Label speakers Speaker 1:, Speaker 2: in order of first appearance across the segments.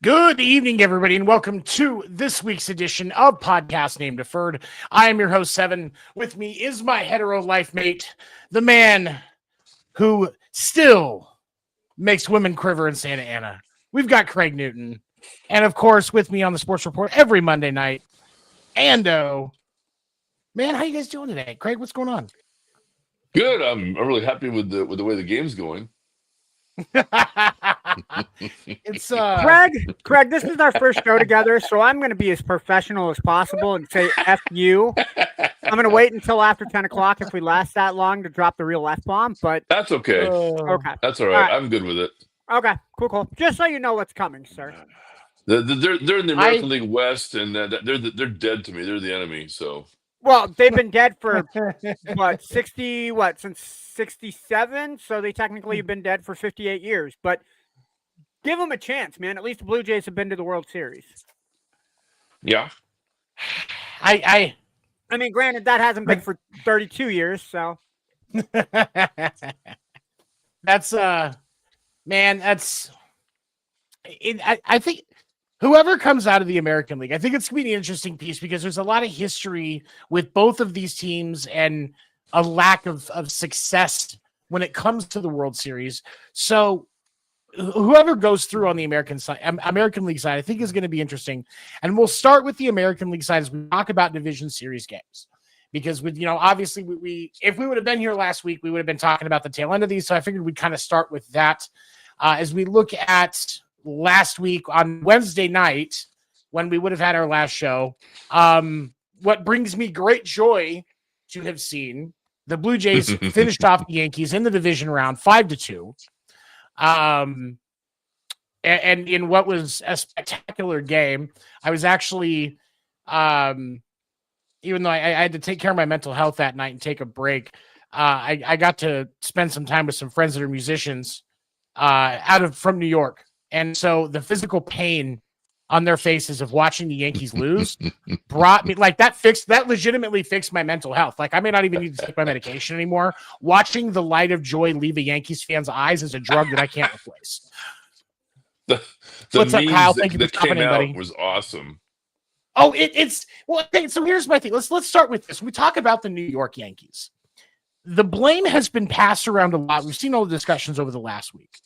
Speaker 1: Good evening, everybody, and welcome to this week's edition of Podcast Name Deferred. I am your host, Seven. With me is my hetero life mate, the man who still makes women quiver in Santa Ana. We've got Craig Newton. And, of course, with me on the Sports Report every Monday night, Ando. Man, how you guys doing today? Craig, what's going on?
Speaker 2: Good. I'm really happy with the way the game's going.
Speaker 1: It's
Speaker 3: Craig, this is our first show together, so I'm going to be as professional as possible and say F you. I'm going to wait until after 10 o'clock if we last that long to drop the real F-bomb, but
Speaker 2: that's okay.
Speaker 3: Okay.
Speaker 2: That's all right. I'm good with it.
Speaker 3: Okay, cool. Just so you know what's coming, sir.
Speaker 2: They're in the American League West, and they're dead to me. They're the enemy, so.
Speaker 3: Well, they've been dead for, since 67? So they technically have been dead for 58 years. But give them a chance, man. At least the Blue Jays have been to the World Series.
Speaker 2: Yeah.
Speaker 3: I mean, granted, that hasn't been for 32 years, so.
Speaker 1: That's, man, that's, I think whoever comes out of the American League, I think it's going to be an interesting piece because there's a lot of history with both of these teams and a lack of success when it comes to the World Series. So whoever goes through on the American League side, I think is going to be interesting. And we'll start with the American League side as we talk about division series games. Because obviously we if we would have been here last week, we would have been talking about the tail end of these. So I figured we'd kind of start with that as we look at last week on Wednesday night when we would have had our last show. What brings me great joy to have seen the Blue Jays finished off the Yankees in the division round 5-2. And in what was a spectacular game, I was actually, even though I had to take care of my mental health that night and take a break, I got to spend some time with some friends that are musicians from New York. And so the physical pain on their faces of watching the Yankees lose brought me that legitimately fixed my mental health. Like I may not even need to take my medication anymore. Watching the light of joy leave a Yankees fan's eyes is a drug that I can't replace.
Speaker 2: What's up, Kyle? Thank you for stopping in, buddy. Was awesome.
Speaker 1: Oh, it's well. Okay, so here's my thing. Let's start with this. We talk about the New York Yankees. The blame has been passed around a lot. We've seen all the discussions over the last week.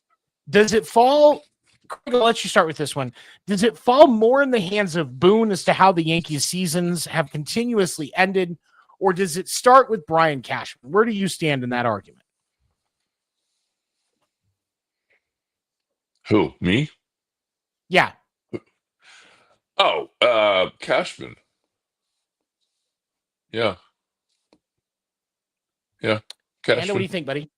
Speaker 1: Does it fall? Craig, I'll let you start with this one. Does it fall more in the hands of Boone as to how the Yankees seasons have continuously ended, or does it start with Brian Cashman? Where do you stand in that argument?
Speaker 2: Who? Me?
Speaker 1: Yeah.
Speaker 2: Oh, Cashman. Yeah. Cashman.
Speaker 1: What do you think, buddy?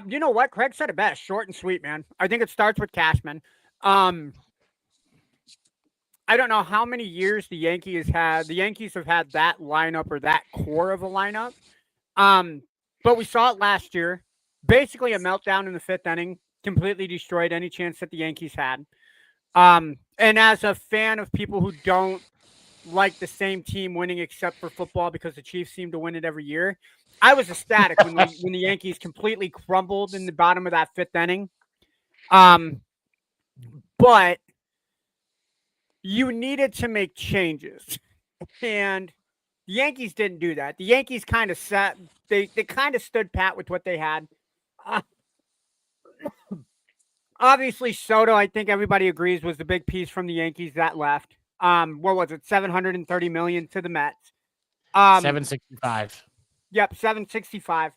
Speaker 3: You know what? Craig said it best. Short and sweet, man. I think it starts with Cashman. I don't know how many years the Yankees have had that lineup or that core of a lineup. But we saw it last year. Basically a meltdown in the fifth inning. Completely destroyed any chance that the Yankees had. And as a fan of people who don't like the same team winning except for football because the Chiefs seem to win it every year, I was ecstatic when the Yankees completely crumbled in the bottom of that 5th inning. But you needed to make changes, and the Yankees didn't do that. The Yankees kind of they kind of stood pat with what they had. Obviously, Soto, I think everybody agrees, was the big piece from the Yankees that left. What was it? $730 million to the Mets.
Speaker 1: 765.
Speaker 3: Yep, 765.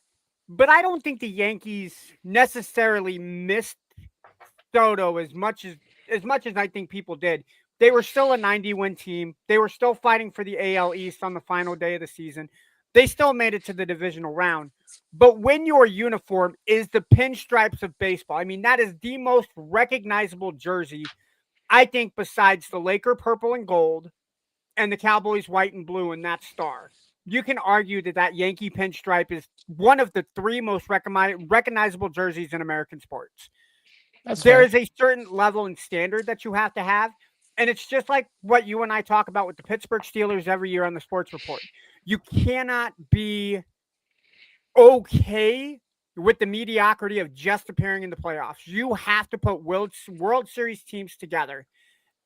Speaker 3: But I don't think the Yankees necessarily missed Soto as much as I think people did. They were still a 90-win team. They were still fighting for the AL East on the final day of the season. They still made it to the divisional round. But when your uniform is the pinstripes of baseball, I mean, that is the most recognizable jersey, I think, besides the Laker purple and gold and the Cowboys white and blue and that star. You can argue that Yankee pinstripe is one of the 3 most recognizable jerseys in American sports. There is a certain level and standard that you have to have. And it's just like what you and I talk about with the Pittsburgh Steelers every year on the Sports Report. You cannot be okay with the mediocrity of just appearing in the playoffs. You have to put World Series teams together.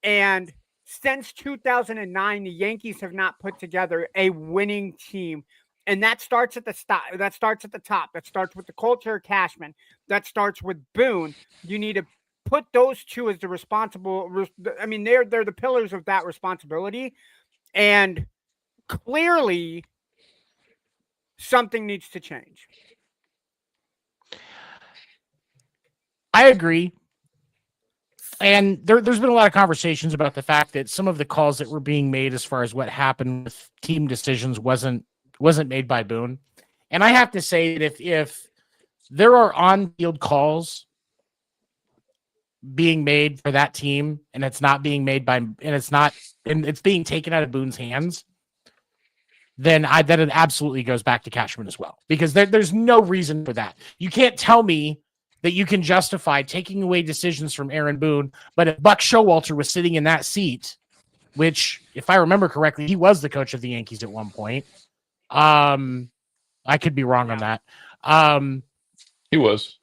Speaker 3: And since 2009, the Yankees have not put together a winning team. And that starts at the top. That starts with the culture of Cashman. That starts with Boone. You need to put those 2 as the responsible. I mean, they're the pillars of that responsibility. And clearly, something needs to change.
Speaker 1: I agree. And there's been a lot of conversations about the fact that some of the calls that were being made as far as what happened with team decisions wasn't made by Boone. And I have to say that if there are on-field calls being made for that team and it's not being made by, and it's being taken out of Boone's hands, then it absolutely goes back to Cashman as well, because there's no reason for that. You can't tell me that you can justify taking away decisions from Aaron Boone, but if Buck Showalter was sitting in that seat, which, if I remember correctly, he was the coach of the Yankees at one point. I could be wrong on that.
Speaker 2: He was.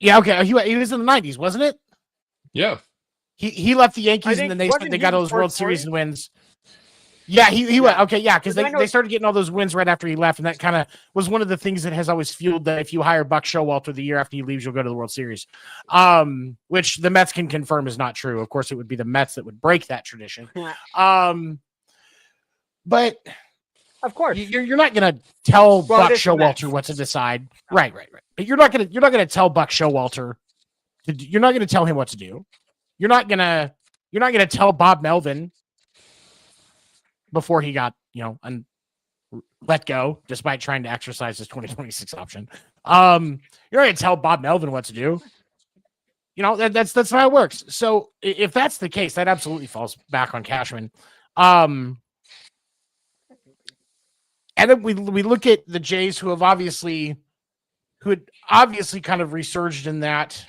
Speaker 1: Yeah, okay. He was in the 90s, wasn't it?
Speaker 2: Yeah.
Speaker 1: He left the Yankees and then they got all those World Series wins. Yeah, he went. Okay, yeah, because they started getting all those wins right after he left, and that kind of was one of the things that has always fueled that if you hire Buck Showalter the year after he leaves, you'll go to the World Series, which the Mets can confirm is not true. Of course, it would be the Mets that would break that tradition. But
Speaker 3: of course,
Speaker 1: you're not going to tell Buck Showalter what to decide, right? But you're not going to tell Buck Showalter. You're not going to tell him what to do. You're not going to tell Bob Melvin before he got, let go, despite trying to exercise his 2026 option. You're not going to tell Bob Melvin what to do. That's not how it works. So if that's the case, that absolutely falls back on Cashman. And then we look at the Jays who had obviously kind of resurged in that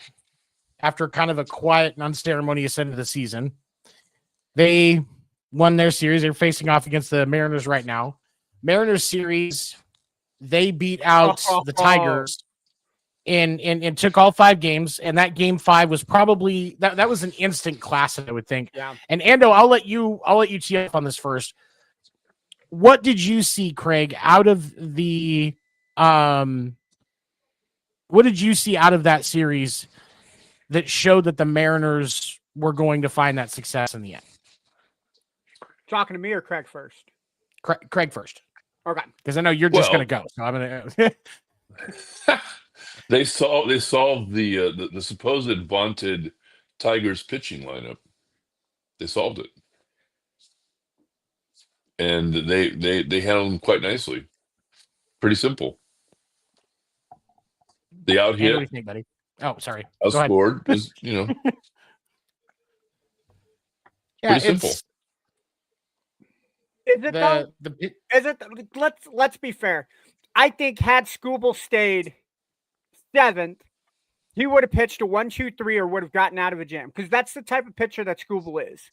Speaker 1: after kind of a quiet and unceremonious end of the season. They won their series. They're facing off against the Mariners right now. Mariners series, they beat out the Tigers and took all 5 games. And that game 5 was probably that was an instant classic, I would think.
Speaker 3: Yeah.
Speaker 1: And Ando, I'll let you tee up on this first. What did you see, Craig, out of the what did you see out of that series that showed that the Mariners were going to find that success in the end?
Speaker 3: Talking to me or Craig first?
Speaker 1: Craig first.
Speaker 3: Okay.
Speaker 1: Because I know you're just going to go. So I'm going to.
Speaker 2: They solved the supposed vaunted Tigers pitching lineup. They solved it, and they handled them quite nicely. Pretty simple. The out hit.
Speaker 1: What do you think, buddy? Oh, sorry.
Speaker 2: Outscored is
Speaker 1: yeah,
Speaker 2: pretty simple.
Speaker 3: Is it though? Is it? Let's be fair. I think had Skubal stayed 7th, he would have pitched a 1-2-3 or would have gotten out of a jam because that's the type of pitcher that Skubal is.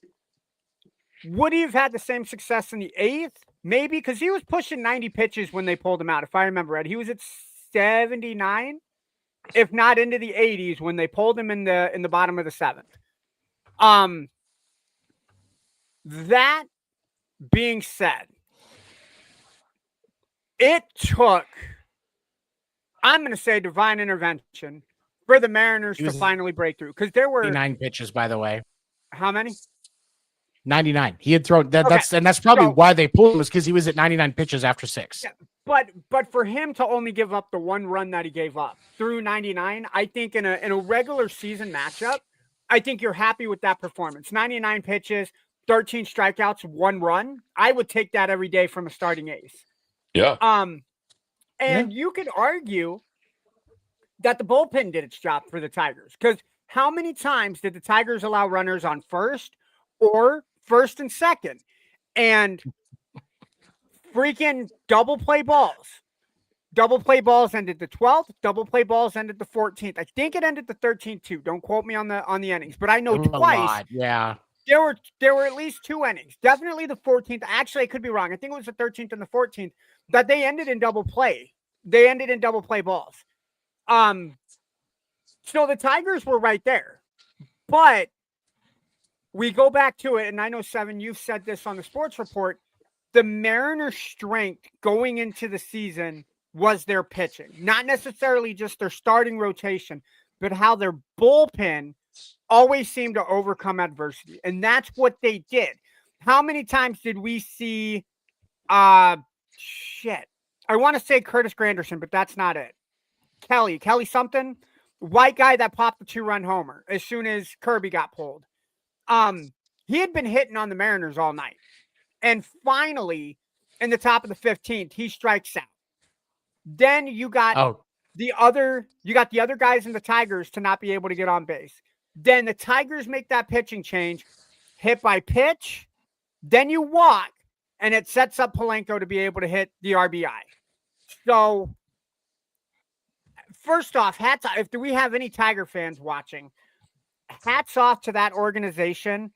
Speaker 3: Would he have had the same success in the 8th? Maybe, because he was pushing 90 pitches when they pulled him out. If I remember right, he was at 79, if not into the 80s when they pulled him in the bottom of the 7th. That being said, it took, I'm going to say, divine intervention for the Mariners to finally break through because there were
Speaker 1: 99 pitches, by the way.
Speaker 3: How many?
Speaker 1: 99. He had thrown that.
Speaker 3: Okay.
Speaker 1: That's probably why they pulled him, was because he was at 99 pitches after 6.
Speaker 3: Yeah, but for him to only give up the one run that he gave up through 99, I think in a regular season matchup, I think you're happy with that performance. 99 pitches, 13 strikeouts, 1 run. I would take that every day from a starting ace.
Speaker 2: Yeah.
Speaker 3: And you could argue that the bullpen did its job for the Tigers, because how many times did the Tigers allow runners on first or first and second, and freaking double play balls? Double play balls ended the 12th. Double play balls ended the 14th. I think it ended the 13th too. Don't quote me on the innings, but I know twice.
Speaker 1: Yeah,
Speaker 3: there were at least 2 innings. Definitely the 14th. Actually, I could be wrong. I think it was the 13th and the 14th that they ended in double play. They ended in double play balls. So the Tigers were right there, but we go back to it, and I know, Seven, you've said this on the Sports Report. The Mariners' strength going into the season was their pitching, not necessarily just their starting rotation, but how their bullpen always seemed to overcome adversity. And that's what they did. How many times did we see, I want to say Curtis Granderson, but that's not it. Kelly something, white guy that popped the 2-run homer as soon as Kirby got pulled. He had been hitting on the Mariners all night. And finally, in the top of the 15th, he strikes out. Then you got the other guys in the Tigers to not be able to get on base. Then the Tigers make that pitching change, hit by pitch, then you walk, and it sets up Polanco to be able to hit the RBI. So, first off, hats off. If we have any Tiger fans watching, hats off to that organization.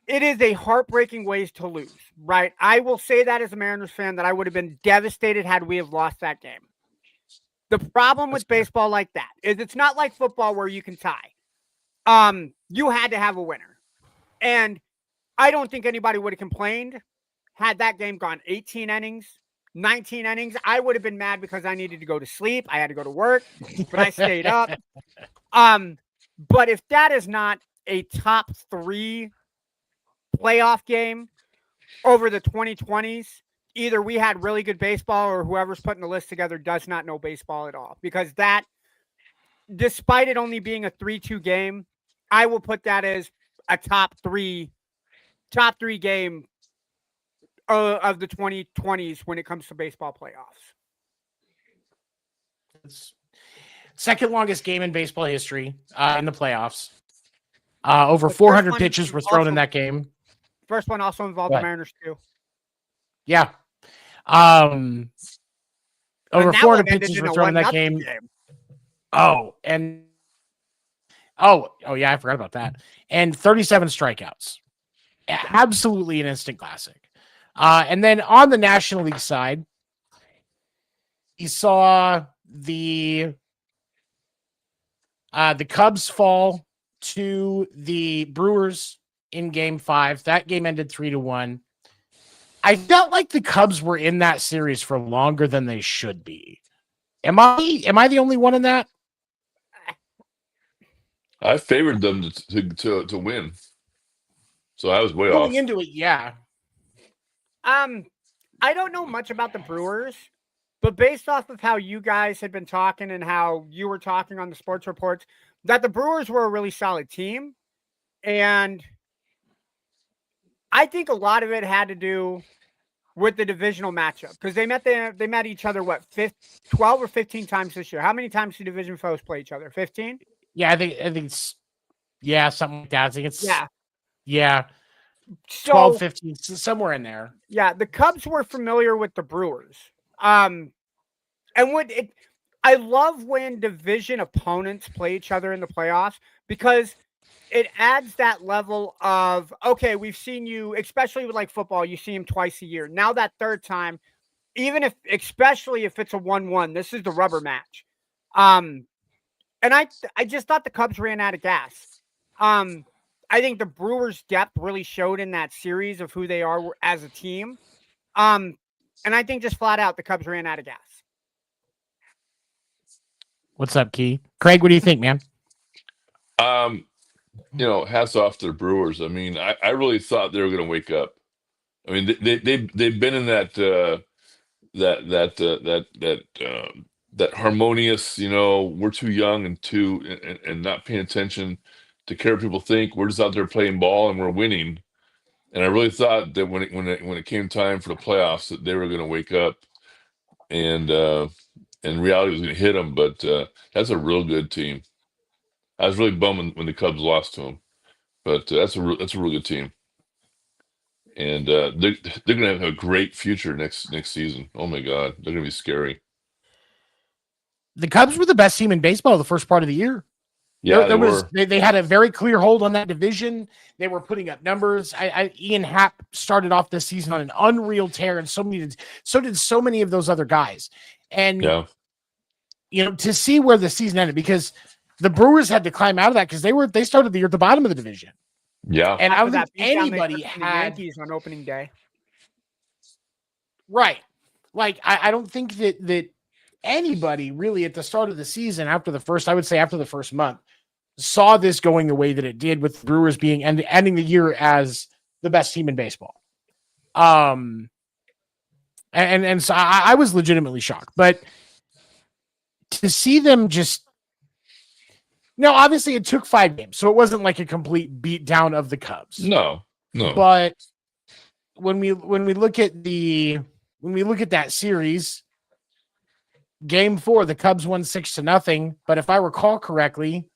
Speaker 3: It is a heartbreaking ways to lose, right? I will say that as a Mariners fan, that I would have been devastated had we have lost that game. The problem with baseball like that is it's not like football where you can tie. You had to have a winner. And I don't think anybody would have complained had that game gone 18 innings, 19 innings. I would have been mad because I needed to go to sleep. I had to go to work, but I stayed up. But if that is not a top 3 playoff game over the 2020s, either we had really good baseball or whoever's putting the list together does not know baseball at all. Because that, despite it only being a 3-2 game, I will put that as a top three game of the 2020s when it comes to baseball playoffs.
Speaker 1: It's second longest game in baseball history in the playoffs. Over 400 pitches were thrown in that game.
Speaker 3: First one also involved the Mariners too.
Speaker 1: Yeah. Over 400 pitches were thrown in that game. Oh, yeah, I forgot about that. And 37 strikeouts. Absolutely an instant classic. And then on the National League side, you saw the Cubs fall to the Brewers in Game 5. That game ended 3-1. I felt like the Cubs were in that series for longer than they should be. Am I the only one in that?
Speaker 2: I favored them to win, so I was way off.
Speaker 1: Going into it, yeah.
Speaker 3: I don't know much about the Brewers, but based off of how you guys had been talking and how you were talking on the sports reports, that the Brewers were a really solid team, and I think a lot of it had to do with the divisional matchup because they met each other 12 or 15 times this year. How many times do division foes play each other? 15?
Speaker 1: Yeah, I think it's something like that. I think it's 12, 15, somewhere in there.
Speaker 3: Yeah, the Cubs were familiar with the Brewers. And I love when division opponents play each other in the playoffs because it adds that level of, okay, we've seen you, especially with like football, you see him twice a year. Now that third time, especially if it's a 1-1, this is the rubber match. And I just thought the Cubs ran out of gas. I think the Brewers' depth really showed in that series of who they are as a team. And I think just flat out the Cubs ran out of gas.
Speaker 1: What's up, Key? Craig, what do you think, man?
Speaker 2: Hats off to the Brewers. I mean, I really thought they were going to wake up. I mean, they've been in that harmonious, we're too young and not paying attention to care what people think. We're just out there playing ball and we're winning. And I really thought that when it came time for the playoffs that they were going to wake up and reality was going to hit them. But that's a real good team. I was really bummed when the Cubs lost to them, but that's a real good team. And they're going to have a great future next season. Oh my God, they're going to be scary.
Speaker 1: The Cubs were the best team in baseball the first part of the year.
Speaker 2: Yeah,
Speaker 1: they had a very clear hold on that division. They were putting up numbers. Ian Happ started off this season on an unreal tear, and so did so many of those other guys. And to see where the season ended, because the Brewers had to climb out of that because they started the year at the bottom of the division.
Speaker 2: Yeah,
Speaker 1: and I don't think anybody had
Speaker 3: Yankees on opening day.
Speaker 1: Right, like I don't think that anybody really at the start of the season after the first month saw this going the way that it did, with the Brewers being ending the year as the best team in baseball. And so I was legitimately shocked, but to see them just, obviously it took 5 games, so it wasn't like a complete beat down of the Cubs.
Speaker 2: No.
Speaker 1: But when we look at that series, Game 4, the Cubs won 6-0. But if I recall correctly,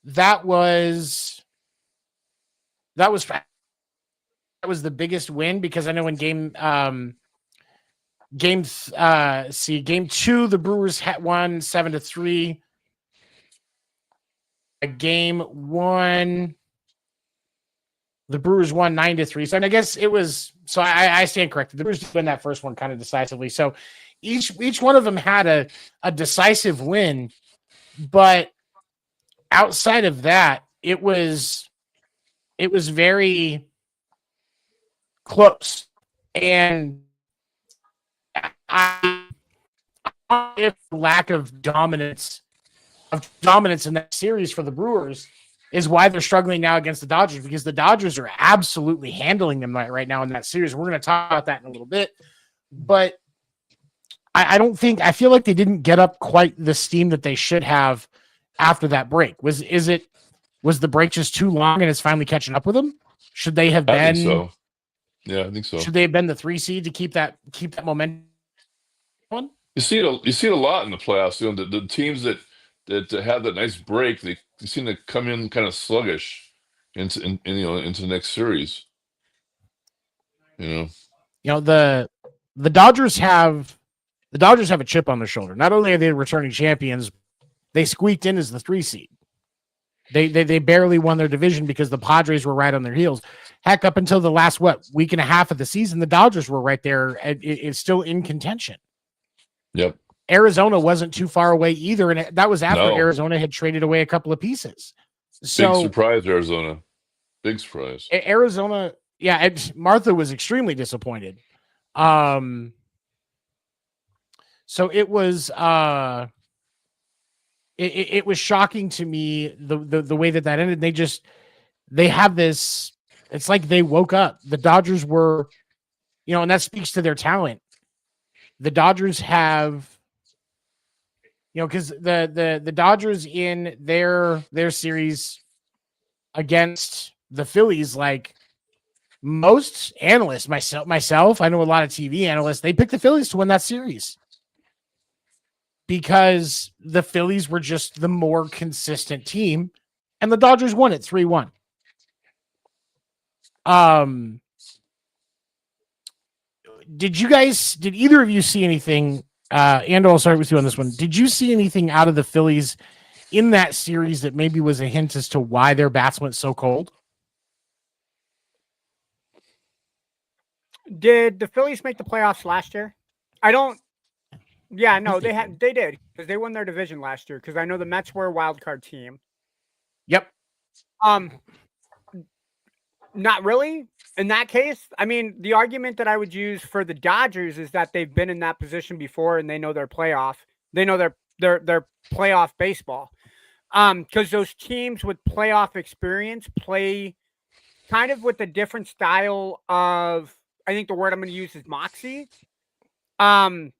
Speaker 1: that was the biggest win, because I know in game 2, the Brewers won 7-3. Game 1, the Brewers won 9-3. So, and I guess it was, so I stand corrected. The Brewers did win that first one kind of decisively. So each one of them had a decisive win, but outside of that, it was very close. And if lack of dominance in that series for the Brewers is why they're struggling now against the Dodgers, because the Dodgers are absolutely handling them right now in that series. We're going to talk about that in a little bit, but I feel like they didn't get up quite the steam that they should have after that break. Was the break just too long and it's finally catching up with them? Should they have been?
Speaker 2: I think so. Yeah, I think so.
Speaker 1: Should they have been the 3 seed to keep that momentum on?
Speaker 2: You see it a lot in the playoffs. The teams that have that nice break, they seem to come in kind of sluggish into the next series.
Speaker 1: The Dodgers have a chip on their shoulder. Not only are they returning champions, they squeaked in as the 3 seed. They barely won their division because the Padres were right on their heels. Heck, up until the last week and a half of the season, the Dodgers were right there. It's still in contention.
Speaker 2: Yep.
Speaker 1: Arizona wasn't too far away either, and that was after Arizona had traded away a couple of pieces. So,
Speaker 2: big surprise, Arizona. Big surprise.
Speaker 1: Arizona, yeah. Martha was extremely disappointed. So it was it was shocking to me the way that ended. They have this. It's like they woke up. The Dodgers were, and that speaks to their talent. The Dodgers have. Because the Dodgers in their series against the Phillies, like most analysts, myself, I know a lot of TV analysts, they picked the Phillies to win that series because the Phillies were just the more consistent team, and the Dodgers won it 3-1. Did either of you see anything Ando, I'll start with you on this one. Did you see anything out of the Phillies in that series that maybe was a hint as to why their bats went so cold?
Speaker 3: Did the Phillies make the playoffs last year? I don't. Yeah, no, they did because they won their division last year. Because I know the Mets were a wild card team.
Speaker 1: Yep.
Speaker 3: Not really. In that case, I mean, the argument that I would use for the Dodgers is that they've been in that position before and they know their playoff. They know their playoff baseball. Because those teams with playoff experience play kind of with a different style of. I think the word I'm going to use is moxie. And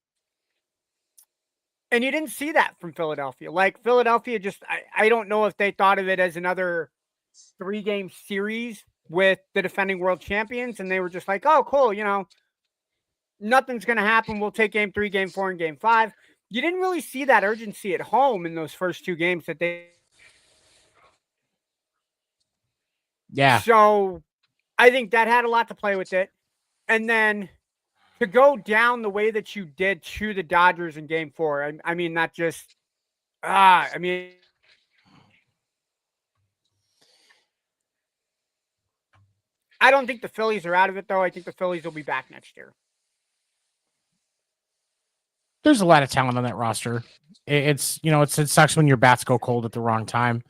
Speaker 3: you didn't see that from Philadelphia. Like Philadelphia just, I don't know if they thought of it as another 3-game series with the defending world champions. And they were just like, oh, cool. Nothing's going to happen. We'll take game 3, game 4, and game 5. You didn't really see that urgency at home in those first 2 games that they.
Speaker 1: Yeah.
Speaker 3: So I think that had a lot to play with it. And then to go down the way that you did to the Dodgers in game 4, I mean, that just, I mean, I don't think the Phillies are out of it, though. I think the Phillies will be back next year.
Speaker 1: There's a lot of talent on that roster. It sucks when your bats go cold at the wrong time.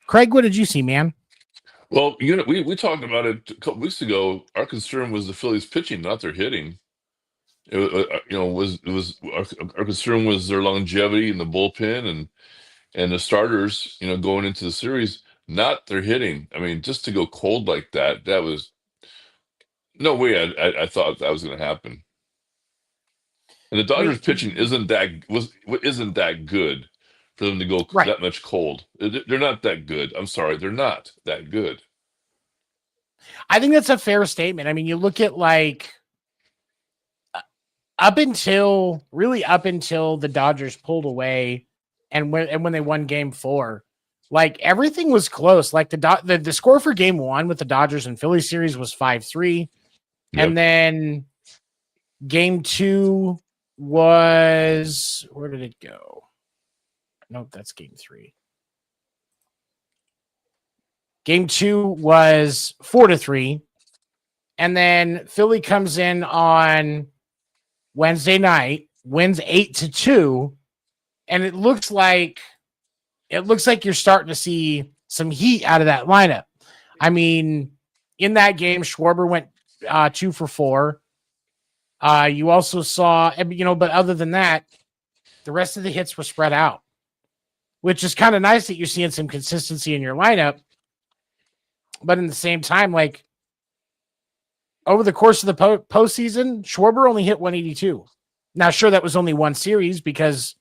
Speaker 1: Craig, what did you see, man?
Speaker 2: Well, we talked about it a couple weeks ago. Our concern was the Phillies pitching, not their hitting. Our concern was their longevity in the bullpen and the starters, going into the series, not their hitting. I mean, just to go cold like that was no way I thought that was going to happen. And the Dodgers pitching isn't that good for them to go that much cold. They're not that good. I'm sorry, they're not that good.
Speaker 1: I think that's a fair statement. I mean, you look at up until the Dodgers pulled away and when they won game 4, like everything was close. Like the score for game 1 with the Dodgers and Phillies series was 5-3. Yep. And then game 2 was, where did it go? Nope, that's game 3. Game 2 was 4-3. And then Philly comes in on Wednesday night, wins 8-2. And it looks like you're starting to see some heat out of that lineup. I mean, in that game, Schwarber went 2 for 4. You also saw, but other than that, the rest of the hits were spread out, which is kind of nice that you're seeing some consistency in your lineup. But in the same time, like over the course of the postseason, Schwarber only hit 182. Now, sure, that was only one series because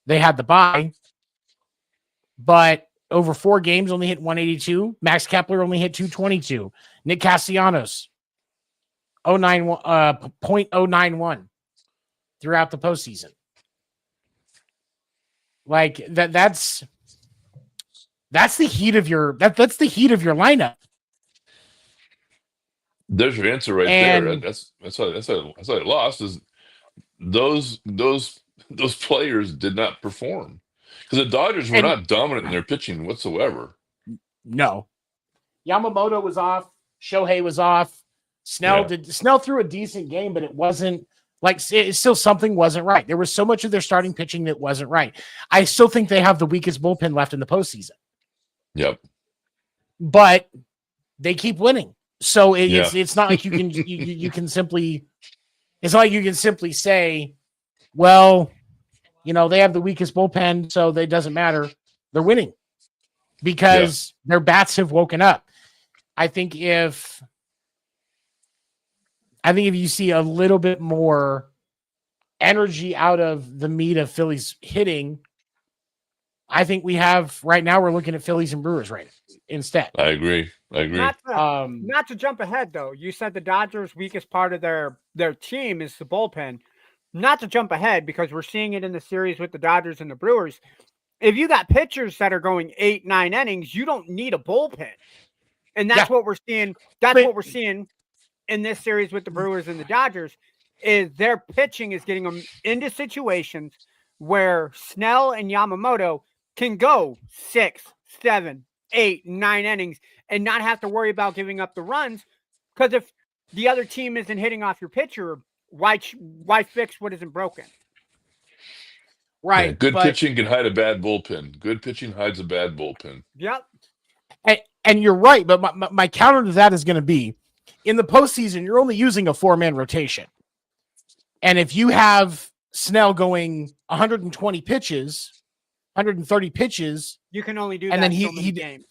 Speaker 1: they had the bye, but over 4 games, only hit 182. Max Kepler only hit 222. Nick Castellanos, 0.091 throughout the postseason. Like that's the heat of your that's the heat of your lineup.
Speaker 2: There's your answer right there. That's why they lost. Is those players did not perform because the Dodgers were not dominant in their pitching whatsoever.
Speaker 1: No, Yamamoto was off. Shohei was off. Snell threw a decent game, but it wasn't like still something wasn't right. There was so much of their starting pitching that wasn't right. I still think they have the weakest bullpen left in the postseason.
Speaker 2: Yep,
Speaker 1: but they keep winning. So it's not like you can you can simply it's not like you can simply say, well, they have the weakest bullpen, so it doesn't matter. They're winning because their bats have woken up. I think if you see a little bit more energy out of the meat of Phillies hitting, I think we're looking at Phillies and Brewers right instead.
Speaker 2: I agree.
Speaker 3: Not to jump ahead, though. You said the Dodgers' weakest part of their team is the bullpen. Not to jump ahead, because we're seeing it in the series with the Dodgers and the Brewers. If you got pitchers that are going 8-9 innings, you don't need a bullpen. And that's what we're seeing. That's what we're seeing in this series with the Brewers and the Dodgers. is their pitching is getting them into situations where Snell and Yamamoto can go 6, 7, 8, 9 innings and not have to worry about giving up the runs. Because if the other team isn't hitting off your pitcher, why fix what isn't broken?
Speaker 1: Right.
Speaker 2: Yeah, good
Speaker 1: but,
Speaker 2: pitching can hide a bad bullpen. Good pitching hides a bad bullpen.
Speaker 3: Yep.
Speaker 1: And you're right, but my counter to that is going to be, in the postseason, you're only using a 4-man rotation. And if you have Snell going 120 pitches, 130 pitches,
Speaker 3: you can only do
Speaker 1: and
Speaker 3: that
Speaker 1: then
Speaker 3: so many games.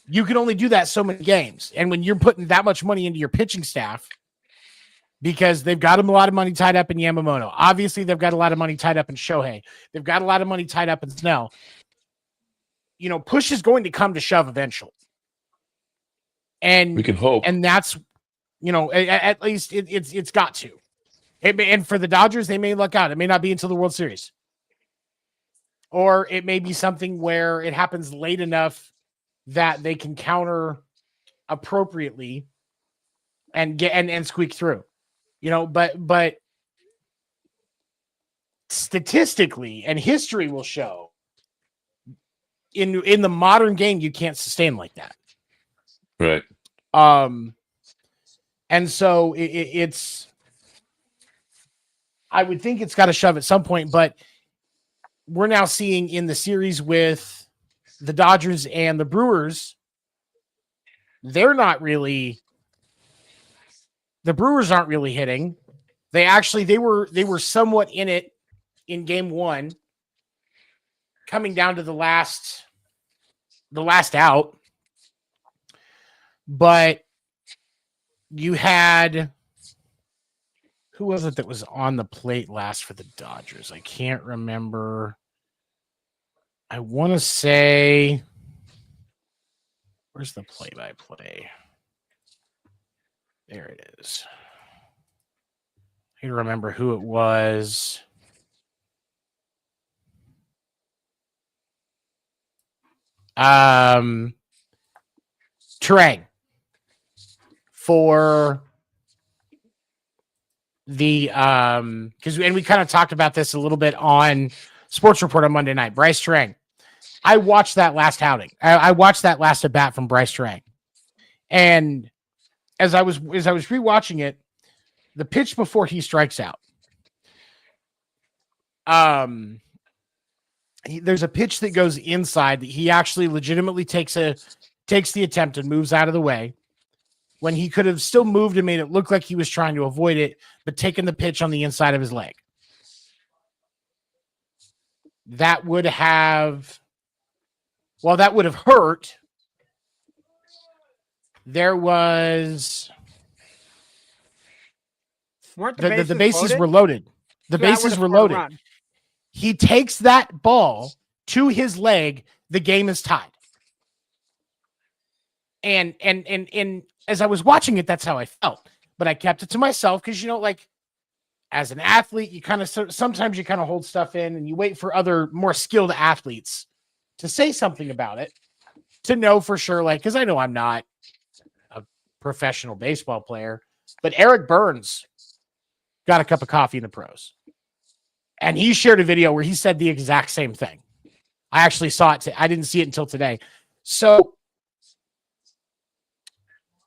Speaker 1: You can only do that so many games. And when you're putting that much money into your pitching staff, because they've got a lot of money tied up in Yamamoto. Obviously, they've got a lot of money tied up in Shohei. They've got a lot of money tied up in Snell. Push is going to come to shove eventually. And
Speaker 2: we can hope.
Speaker 1: And that's, at least it's got to. And for the Dodgers, they may luck out. It may not be until the World Series. Or it may be something where it happens late enough that they can counter appropriately and get and squeak through. But statistically, and history will show, in the modern game, you can't sustain like that.
Speaker 2: Right.
Speaker 1: And so it's, I would think it's got to shove at some point, but we're now seeing in the series with the Dodgers and the Brewers, the Brewers aren't really hitting. They were somewhat in it in game 1, coming down to the last out. But you had, who was it that was on the plate last for the Dodgers? I can't remember. I want to say, where's the play-by-play? There it is. I don't remember who it was. Terang for the because we kind of talked about this a little bit on Sports Report on Monday night. Bryce Terang. I watched that last outing. I watched that last at bat from Bryce Terang, and as I was rewatching it, the pitch before he strikes out. There's a pitch that goes inside that he actually legitimately takes the attempt and moves out of the way, when he could have still moved and made it look like he was trying to avoid it, but taken the pitch on the inside of his leg. That would have hurt. There was the bases were loaded. The bases were loaded. He takes that ball to his leg. The game is tied. And as I was watching it, that's how I felt. But I kept it to myself because, as an athlete, you kind of sometimes you kind of hold stuff in and you wait for other more skilled athletes to say something about it, to know for sure, because I know I'm not a professional baseball player, but Eric Burns got a cup of coffee in the pros. And he shared a video where he said the exact same thing. I actually saw it. I didn't see it until today. So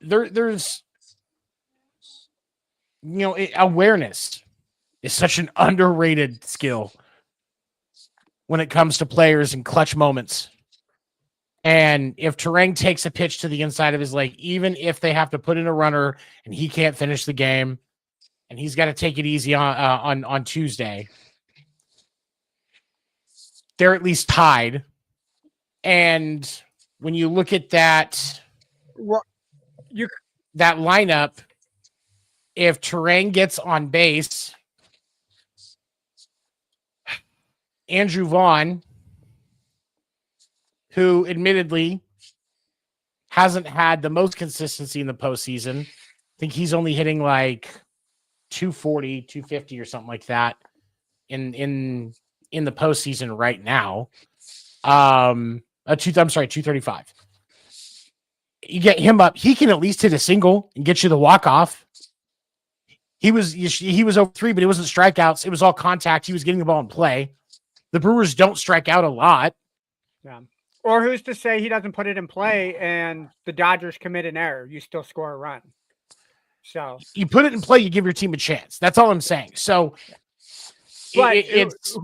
Speaker 1: there's, awareness is such an underrated skill when it comes to players in clutch moments. And if Terang takes a pitch to the inside of his leg, even if they have to put in a runner and he can't finish the game and he's got to take it easy on Tuesday, they're at least tied. And when you look at that lineup, if Terang gets on base, Andrew Vaughn, who admittedly hasn't had the most consistency in the postseason, I think he's only hitting like 240, 250 or something like that in the postseason right now. 235. You get him up, he can at least hit a single and get you the walk-off. He was over 3, but it wasn't strikeouts. It was all contact. He was getting the ball in play. The Brewers don't strike out a lot.
Speaker 3: Yeah. Or who's to say he doesn't put it in play and the Dodgers commit an error? You still score a run. So
Speaker 1: you put it in play, you give your team a chance. That's all I'm saying. So,
Speaker 3: but
Speaker 1: it's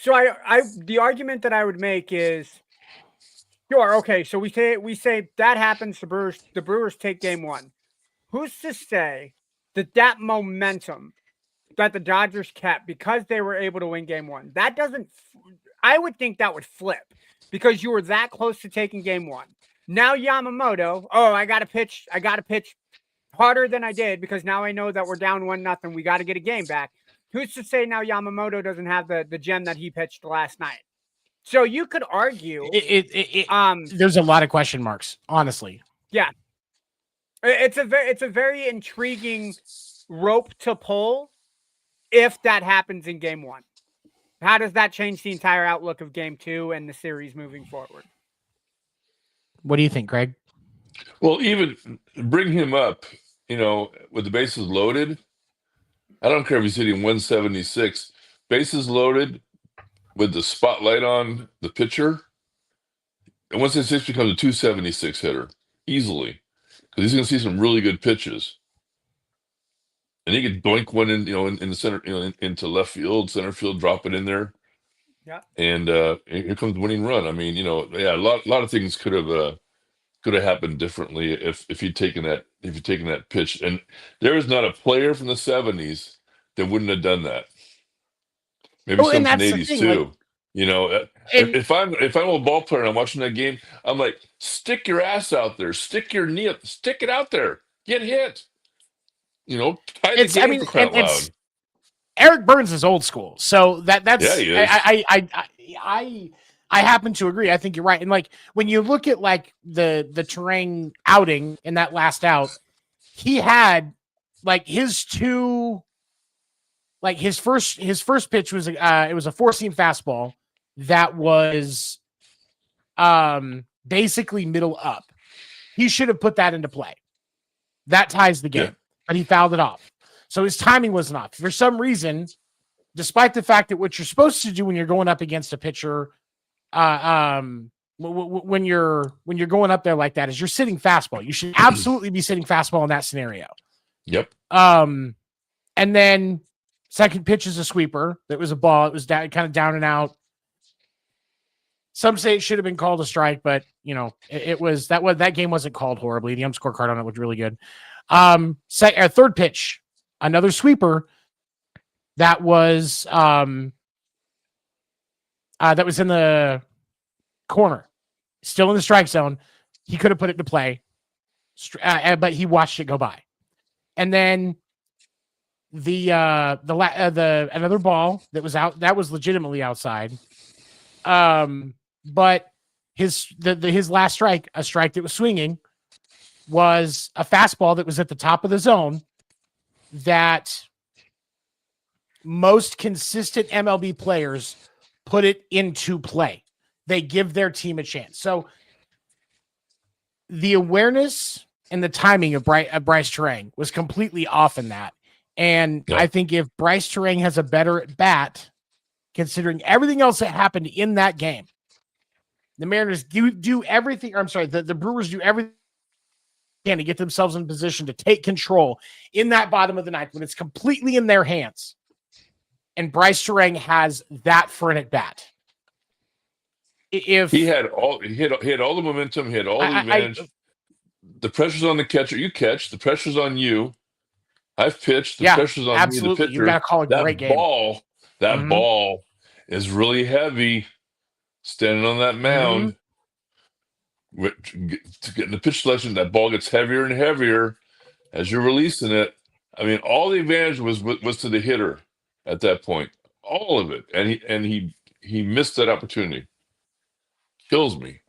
Speaker 3: the argument that I would make is, sure, okay. So we say that happens. The Brewers take game 1. Who's to say that momentum that the Dodgers kept because they were able to win game 1, that doesn't, I would think that would flip because you were that close to taking game 1. Now Yamamoto, I got to pitch harder than I did because now I know that we're down 1-0. We got to get a game back. Who's to say now Yamamoto doesn't have the gem that he pitched last night? So you could argue
Speaker 1: there's a lot of question marks, honestly.
Speaker 3: Yeah. It's a very intriguing rope to pull if that happens in game 1. How does that change the entire outlook of game 2 and the series moving forward?
Speaker 1: What do you think, Greg?
Speaker 2: Well, even bring him up, with the bases loaded. I don't care if he's hitting 176. Bases loaded with the spotlight on the pitcher. And 176 becomes a 276 hitter easily because he's going to see some really good pitches. And he could doink one in, in the center, into left field, center field, drop it in there.
Speaker 3: Yeah.
Speaker 2: And here comes the winning run. I mean, a lot of things could have happened differently if he'd taken that pitch. And there is not a player from the 70s that wouldn't have done that. Maybe some from the 80s too. If I'm a ball player and I'm watching that game, I'm like, stick your ass out there, stick your knee up, stick it out there, get hit. Tie the game for crying out loud.
Speaker 1: Eric Burns is old school, so that's
Speaker 2: yeah, he is.
Speaker 1: I happen to agree. I think you're right. And like when you look at like the Turang outing in that last out, he had like his two, like his first pitch was it was a 4-seam fastball that was basically middle up. He should have put that into play. That ties the game, but he fouled it off. So his timing wasn't off. For some reason, despite the fact that what you're supposed to do when you're going up against a pitcher, when you're going up there like that, is you're sitting fastball. You should absolutely be sitting fastball in that scenario.
Speaker 2: Yep.
Speaker 1: And then second pitch is a sweeper. That was a ball. It was kind of down and out. Some say it should have been called a strike, but it was that game wasn't called horribly. The scorecard on it looked really good. Third pitch, another sweeper that was in the corner, still in the strike zone. He could have put it to play, but he watched it go by. And then another ball that was out, that was legitimately outside. But his last strike, a strike that was swinging, was a fastball that was at the top of the zone that most consistent MLB players put it into play. They give their team a chance. So the awareness and the timing of Bryce Turang was completely off in that. And I think if Bryce Turang has a better at bat, considering everything else that happened in that game, the Mariners do everything. Or I'm sorry, the Brewers do everything to get themselves in position to take control in that bottom of the ninth when it's completely in their hands. And Bryce Turang has that for an at bat. If
Speaker 2: he had all the momentum, he had all the advantage. The pressure's on the catcher. You catch. The pressure's on you. I've pitched. The pressure's on me, the pitcher.
Speaker 1: You got to call a great game.
Speaker 2: That ball is really heavy. Standing on that mound, getting the pitch selection, that ball gets heavier and heavier as you're releasing it. I mean, all the advantage was to the hitter at that point, all of it, and he missed that opportunity. Kills me.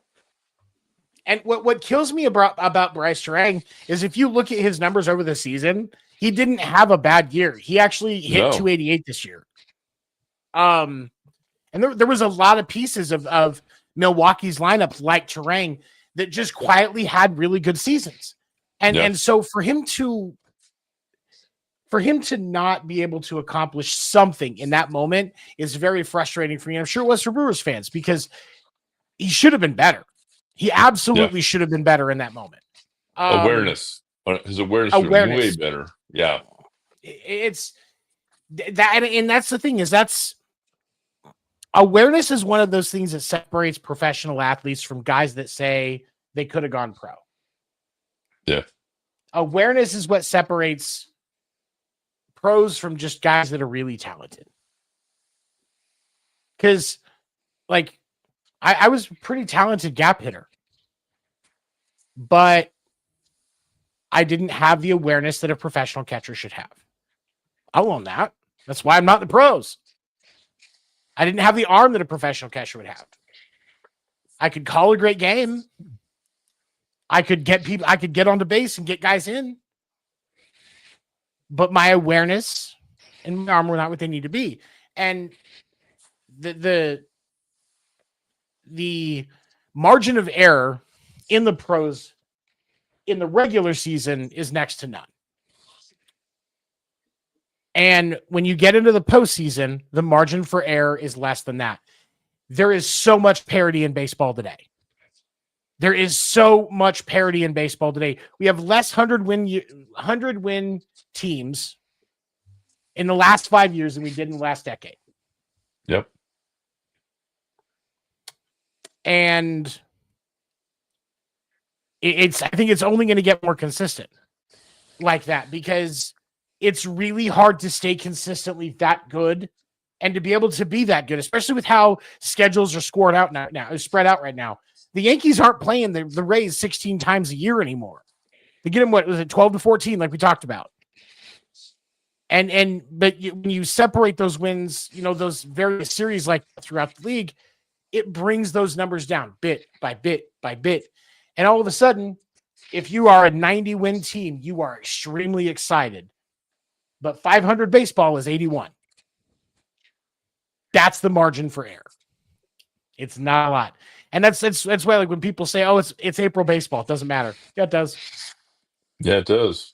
Speaker 1: And what kills me about Bryce Turang is if you look at his numbers over the season, he didn't have a bad year. He actually hit 288 this year. And there was a lot of pieces of Milwaukee's lineup like Turang that just quietly had really good seasons. And so for him to for him to not be able to accomplish something in that moment is very frustrating for me. I'm sure it was for Brewers fans because he should have been better. He absolutely should have been better in that moment.
Speaker 2: Awareness. His awareness should have been way better. Yeah.
Speaker 1: It's that, and that's the thing, is that's awareness is one of those things that separates professional athletes from guys that say they could have gone pro.
Speaker 2: Yeah.
Speaker 1: Awareness is what separates pros from just guys that are really talented. Because, like, I was a pretty talented gap hitter, but I didn't have the awareness that a professional catcher should have. I'll own that. That's why I'm not in the pros. I didn't have the arm that a professional catcher would have. I could call a great game. I could get onto base and get guys in. But my awareness and my arm were not what they need to be. And the margin of error in the pros in the regular season is next to none. And when you get into the postseason, the margin for error is less than that. There is so much parity in baseball today. There is so much parity in baseball today. We have less 100-win teams in the last 5 years than we did in the last decade.
Speaker 2: Yep.
Speaker 1: And I think it's only going to get more consistent like that, because it's really hard to stay consistently that good and to be able to be that good, especially with how schedules are spread out right now. The Yankees aren't playing the Rays 16 times a year anymore. They get them, what was it, 12 to 14, like we talked about. But when you separate those wins, those various series like throughout the league, it brings those numbers down bit by bit by bit. And all of a sudden, if you are a 90-win team, you are extremely excited. But 500 baseball is 81. That's the margin for error. It's not a lot. And that's why, like, when people say, "Oh, it's April baseball," it doesn't matter. Yeah, it does.
Speaker 2: Yeah, it does.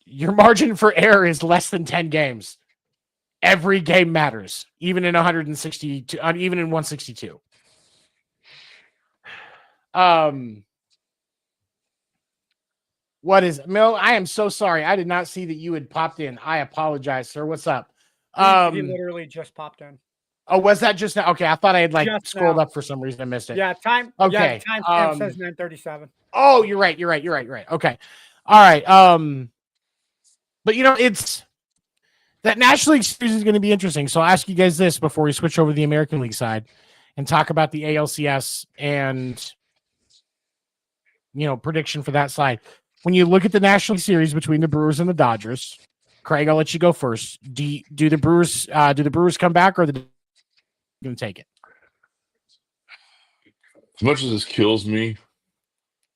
Speaker 1: Your margin for error is less than 10 games. Every game matters, even in 162, even in 162. What is Mel? I am so sorry. I did not see that you had popped in. I apologize, sir. What's up?
Speaker 3: He literally just popped in.
Speaker 1: Oh, was that just now? Okay, I thought I had
Speaker 3: Just
Speaker 1: scrolled
Speaker 3: now.
Speaker 1: up for some reason. I missed it.
Speaker 3: Yeah, time.
Speaker 1: Okay.
Speaker 3: Yeah, time says 9:37.
Speaker 1: Oh, you're right. Okay. All right. But it's that National League series is going to be interesting. So I'll ask you guys this before we switch over to the American League side and talk about the ALCS and prediction for that side. When you look at the National League series between the Brewers and the Dodgers, Craig, I'll let you go first. Do the Brewers come back, or the going to take it?
Speaker 2: As much as this kills me,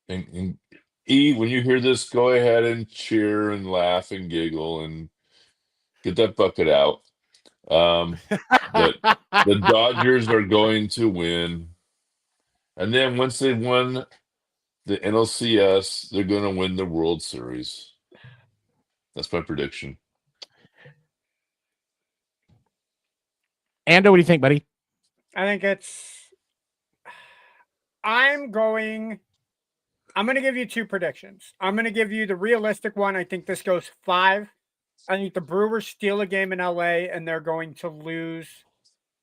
Speaker 2: and E, when you hear this, go ahead and cheer and laugh and giggle and get that bucket out. But the Dodgers are going to win. And then once they won the NLCS, they're going to win the World Series. That's my prediction.
Speaker 1: Ando, what do you think, buddy?
Speaker 3: I think I'm going to give you two predictions. I'm going to give you the realistic one. I think this goes 5. I think the Brewers steal a game in LA and they're going to lose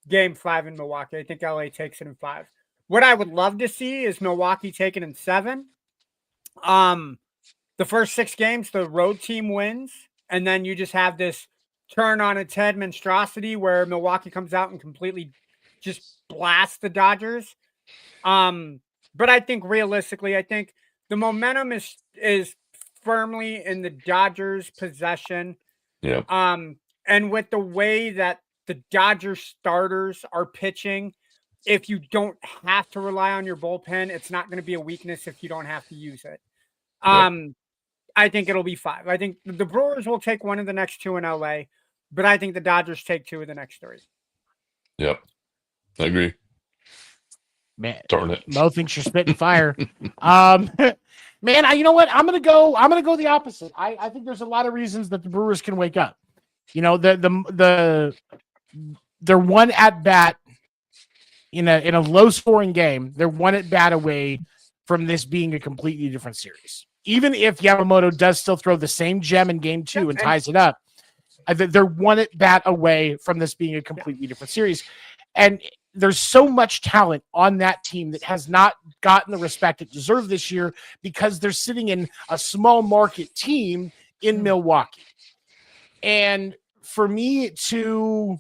Speaker 3: game 5 in Milwaukee. I think LA takes it in 5. What I would love to see is Milwaukee take it in 7. The first 6 games, the road team wins, and then you just have this turn on its head monstrosity where Milwaukee comes out and completely just blasts the Dodgers. But I think realistically, the momentum is firmly in the Dodgers' possession.
Speaker 2: Yeah.
Speaker 3: And with the way that the Dodgers starters are pitching, if you don't have to rely on your bullpen, it's not going to be a weakness if you don't have to use it. I think it'll be 5. I think the Brewers will take one of the next 2 in LA, but I think the Dodgers take 2 of the next 3.
Speaker 2: Yep. I agree.
Speaker 1: Man,
Speaker 2: Darn it.
Speaker 1: Mo thinks you're spitting fire. Man, you know what? I'm gonna go the opposite. I think there's a lot of reasons that the Brewers can wake up. You know, they're one at bat in a low scoring game. They're one at bat away from this being a completely different series. Even if Yamamoto does still throw the same gem in game 2 and ties it up, they're one at bat away from this being a completely different series. And there's so much talent on that team that has not gotten the respect it deserved this year because they're sitting in a small market team in Milwaukee. And for me to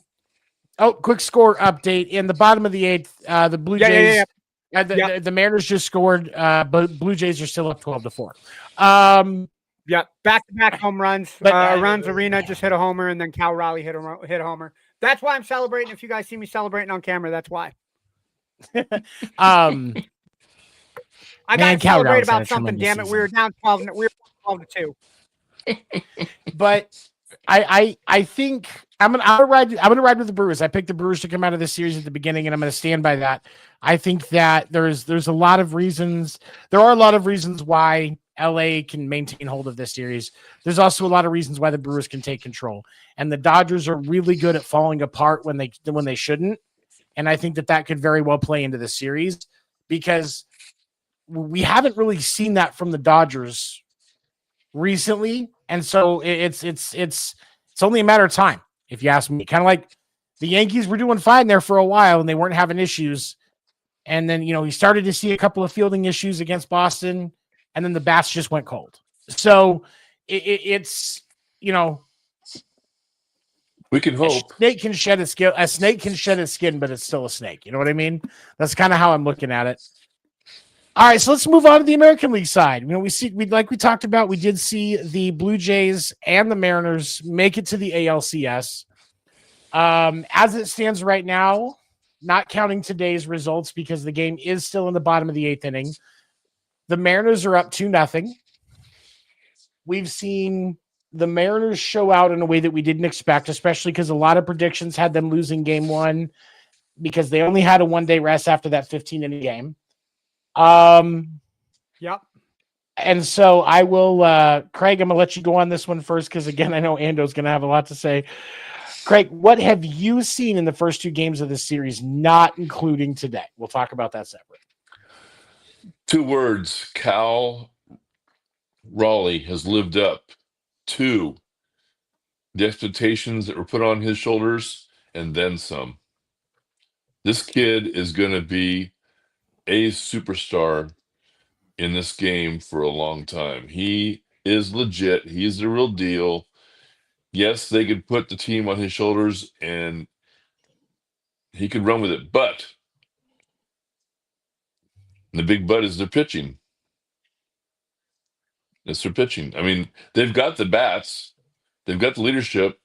Speaker 1: quick score update in the bottom of the 8th, the Blue Jays, the Mariners just scored, but Blue Jays are still up 12-4.
Speaker 3: Back-to-back home runs. Runs Arena just hit a homer, and then Cal Raleigh hit a homer. That's why I'm celebrating. If you guys see me celebrating on camera, that's why. I got to celebrate about something. Damn it, we were down 12. We were 12-2.
Speaker 1: But I think I'm gonna ride with the Brewers. I picked the Brewers to come out of this series at the beginning, and I'm gonna stand by that. I think that there's a lot of reasons. There are a lot of reasons why LA can maintain hold of this series. There's also a lot of reasons why the Brewers can take control. And the Dodgers are really good at falling apart when they shouldn't. And I think that could very well play into the series because we haven't really seen that from the Dodgers recently. And so it's only a matter of time, if you ask me. Kind of like the Yankees were doing fine there for a while and they weren't having issues. And then, he started to see a couple of fielding issues against Boston, and then the bats just went cold. So it's,
Speaker 2: we can hope.
Speaker 1: A snake can shed its skin, but it's still a snake. You know what I mean? That's kind of how I'm looking at it. All right, so let's move on to the American League side. Like we talked about, we did see the Blue Jays and the Mariners make it to the ALCS. As it stands right now, not counting today's results because the game is still in the bottom of the 8th inning, the Mariners are up 2-0. We've seen the Mariners show out in a way that we didn't expect, especially because a lot of predictions had them losing game 1 because they only had a one-day rest after that 15-inning game.
Speaker 3: Yep.
Speaker 1: And so I will, Craig, I'm going to let you go on this one first because, again, I know Ando's going to have a lot to say. Craig, what have you seen in the first 2 games of this series, not including today? We'll talk about that separate.
Speaker 2: 2 words. Cal Raleigh has lived up to the expectations that were put on his shoulders and then some. This kid is going to be a superstar in this game for a long time. He is legit. He's the real deal. Yes, they could put the team on his shoulders and he could run with it, but the big but is their pitching. It's their pitching. I mean, they've got the bats, they've got the leadership.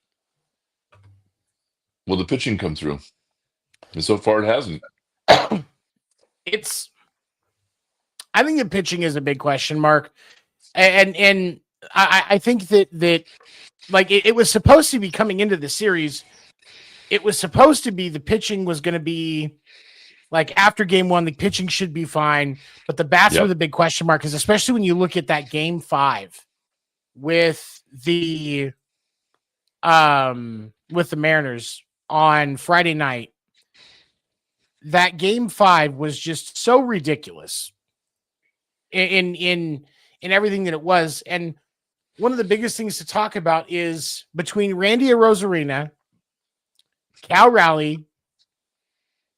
Speaker 2: Will the pitching come through? And so far it hasn't.
Speaker 1: I think the pitching is a big question mark. And I think that like it was supposed to be coming into the series. It was supposed to be the pitching was going to be like after game 1, the pitching should be fine, but the bats were the big question mark. Because especially when you look at that game 5 with the Mariners on Friday night, that game 5 was just so ridiculous in everything that it was. And one of the biggest things to talk about is between Randy Arozarena, Cal Raleigh,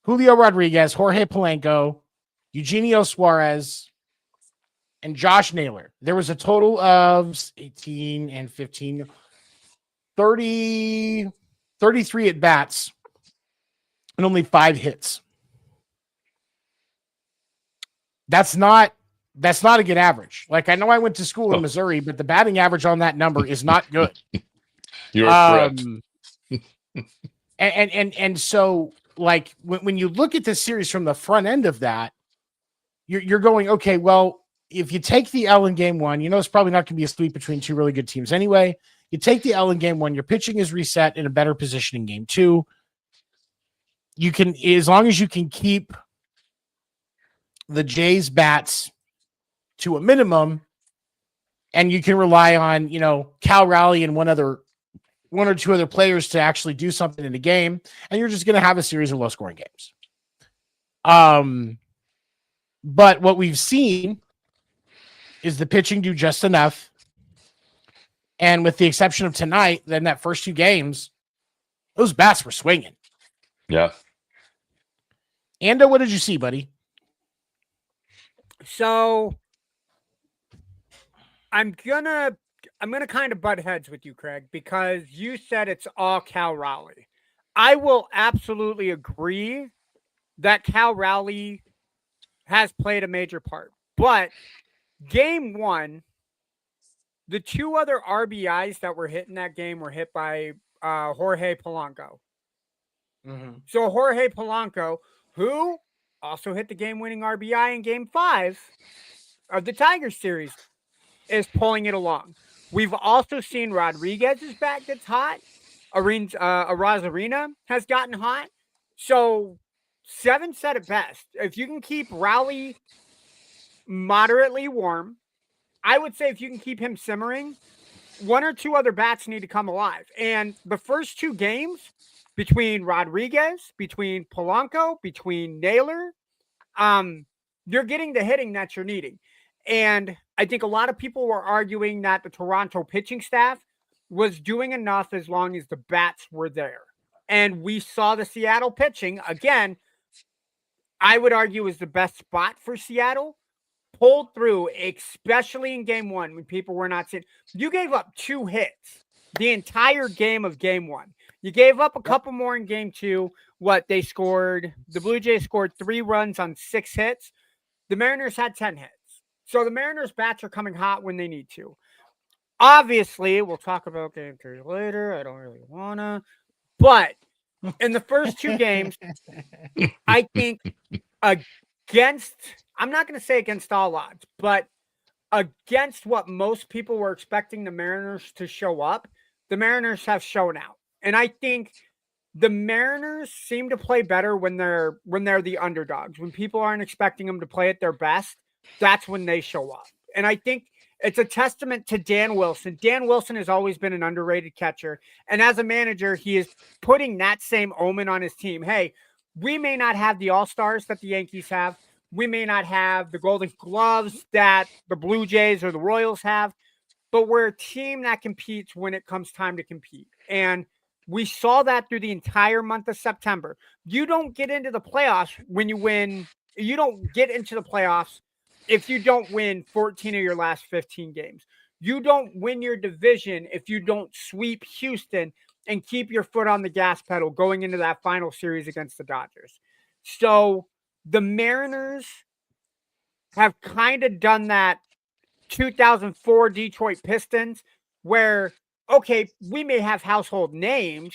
Speaker 1: Julio Rodriguez, Jorge Polanco, Eugenio Suarez, and Josh Naylor. There was a total of 18 and 15, 33 at bats and only 5 hits. That's not a good average. Like, I know I went to school in Missouri, but the batting average on that number is not good.
Speaker 2: You're correct.
Speaker 1: And so, like, when you look at this series from the front end of that, you're going, okay, well, if you take the L in game 1, it's probably not going to be a sweep between 2 really good teams anyway. You take the L in game 1, your pitching is reset in a better position in game 2. You can, as long as you can keep the Jays bats to a minimum, and you can rely on, Cal Raleigh and one or two other players to actually do something in the game, and you're just going to have a series of low-scoring games. But what we've seen is the pitching do just enough, and with the exception of tonight, then that first two games, those bats were swinging.
Speaker 2: Yeah.
Speaker 1: Ando, what did you see, buddy?
Speaker 3: So I'm gonna kind of butt heads with you, Craig, because you said it's all Cal Raleigh. I will absolutely agree that Cal Raleigh has played a major part. But game one, the two other RBIs that were hit in that game were hit by Jorge Polanco.
Speaker 1: Mm-hmm.
Speaker 3: So Jorge Polanco, who also hit the game-winning RBI in game 5 of the Tigers series, is pulling it along. We've also seen Rodriguez's bat gets hot. Arozarena has gotten hot. So Seven said it best. If you can keep Raleigh moderately warm, I would say if you can keep him simmering, one or two other bats need to come alive. And the first two games between Rodriguez, between Polanco, between Naylor, you're getting the hitting that you're needing. And I think a lot of people were arguing that the Toronto pitching staff was doing enough as long as the bats were there. And we saw the Seattle pitching, again, I would argue is the best spot for Seattle, pulled through, especially in game one when people were not seeing. You gave up 2 hits the entire game of game one. You gave up a couple more in game 2. The Blue Jays scored 3 runs on 6 hits. The Mariners had 10 hits. So the Mariners bats are coming hot when they need to. Obviously, we'll talk about game 3 later. I don't really want to. But in the first 2 games, I think I'm not going to say against all odds, but against what most people were expecting the Mariners to show up, the Mariners have shown out. And I think the Mariners seem to play better when they're the underdogs. When people aren't expecting them to play at their best, that's when they show up. And I think it's a testament to Dan Wilson. Dan Wilson has always been an underrated catcher. And as a manager, he is putting that same omen on his team. Hey, we may not have the all-stars that the Yankees have. We may not have the Golden Gloves that the Blue Jays or the Royals have, but we're a team that competes when it comes time to compete. And we saw that through the entire month of September. You don't get into the playoffs when you win. You don't get into the playoffs if you don't win 14 of your last 15 games. You don't win your division if you don't sweep Houston and keep your foot on the gas pedal going into that final series against the Dodgers. So the Mariners have kind of done that 2004 Detroit Pistons where, okay, we may have household names.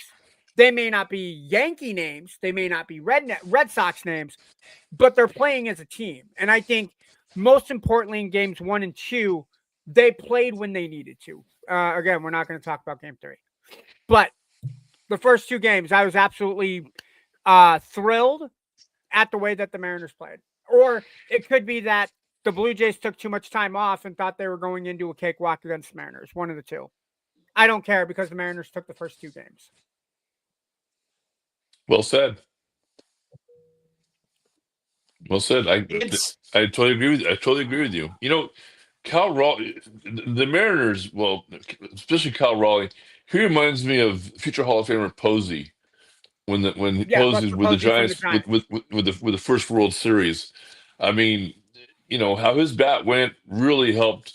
Speaker 3: They may not be Yankee names. They may not be Red Sox names, but they're playing as a team. And I think most importantly in games 1 and 2, they played when they needed to. Again, we're not going to talk about game 3. But the first 2 games, I was absolutely thrilled at the way that the Mariners played. Or it could be that the Blue Jays took too much time off and thought they were going into a cakewalk against the Mariners. One of the two. I don't care because the Mariners took the first 2 games.
Speaker 2: Well said. Well said. I totally agree with you. I totally agree with you. You know, Cal Raleigh, the Mariners, well, especially Cal Raleigh, he reminds me of future Hall of Famer Posey when Posey with the Giants with the first World Series. I mean, you know how his bat went really helped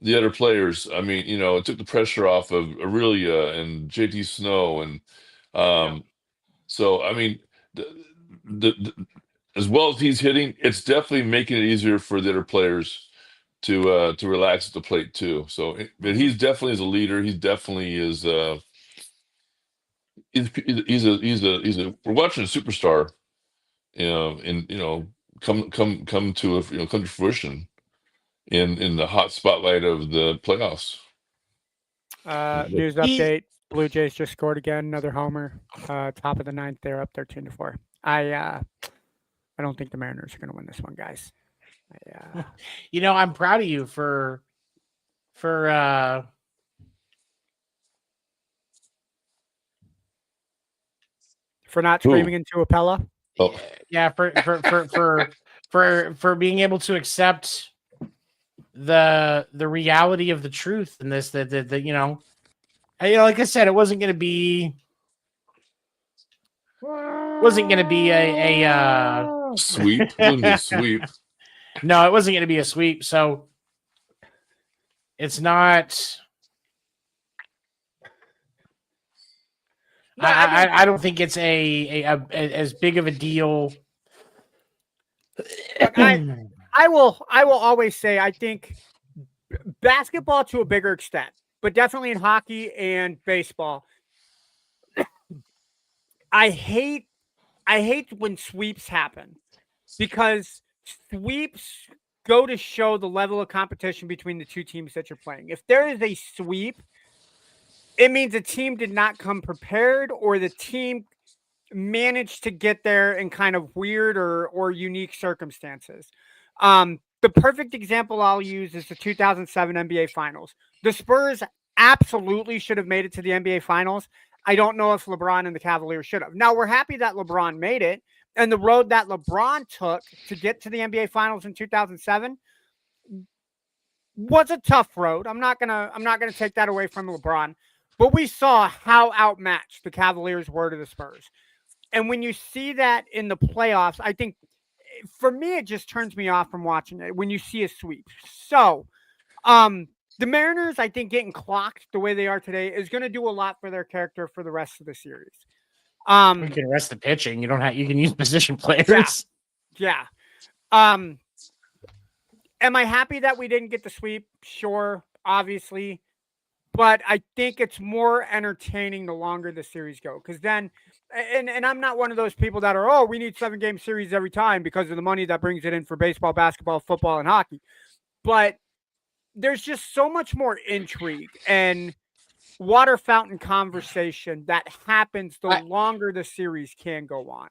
Speaker 2: the other players. I mean, you know, it took the pressure off of Aurelia and JT Snow, and so I mean, the as well as he's hitting, it's definitely making it easier for the other players to relax at the plate too. So, but he's definitely is a leader. He definitely is. He's a. We're watching a superstar. You know, and come to come to fruition in the hot spotlight of the playoffs.
Speaker 3: News update: Blue Jays just scored again, another homer. Top of the 9th, they're up 13-4. I don't think the Mariners are going to win this one, guys.
Speaker 1: I'm proud of you for for
Speaker 3: not screaming into a Pella.
Speaker 2: Oh.
Speaker 1: Yeah, for being able to accept the reality of the truth in this, that like I said, it wasn't going to be a
Speaker 2: Sweep. Wouldn't be a sweep.
Speaker 1: no, it wasn't going to be a sweep. So it's not.
Speaker 3: No, I mean,
Speaker 1: I don't think it's as big of a deal.
Speaker 3: look, I will always say I think basketball to a bigger extent, but definitely in hockey and baseball. I hate when sweeps happen because sweeps go to show the level of competition between the two teams that you're playing. If there is a sweep, it means the team did not come prepared or the team managed to get there in kind of weird or unique circumstances. The perfect example I'll use is the 2007 NBA Finals. The Spurs absolutely should have made it to the NBA Finals. I don't know if LeBron and the Cavaliers should have. Now, we're happy that LeBron made it, and the road that LeBron took to get to the NBA Finals in 2007 was a tough road. I'm not gonna take that away from LeBron, but we saw how outmatched the Cavaliers were to the Spurs. And when you see that in the playoffs, I think for me, it just turns me off from watching it when you see a sweep. So, the Mariners, I think getting clocked the way they are today is going to do a lot for their character for the rest of the series.
Speaker 1: You can rest the pitching. You can use position players.
Speaker 3: Yeah. Am I happy that we didn't get the sweep? Sure, obviously. But I think it's more entertaining the longer the series go. Because then, and I'm not one of those people that are, we need 7-game series every time because of the money that brings it in for baseball, basketball, football, and hockey. But there's just so much more intrigue and water fountain conversation that happens the longer the series can go on.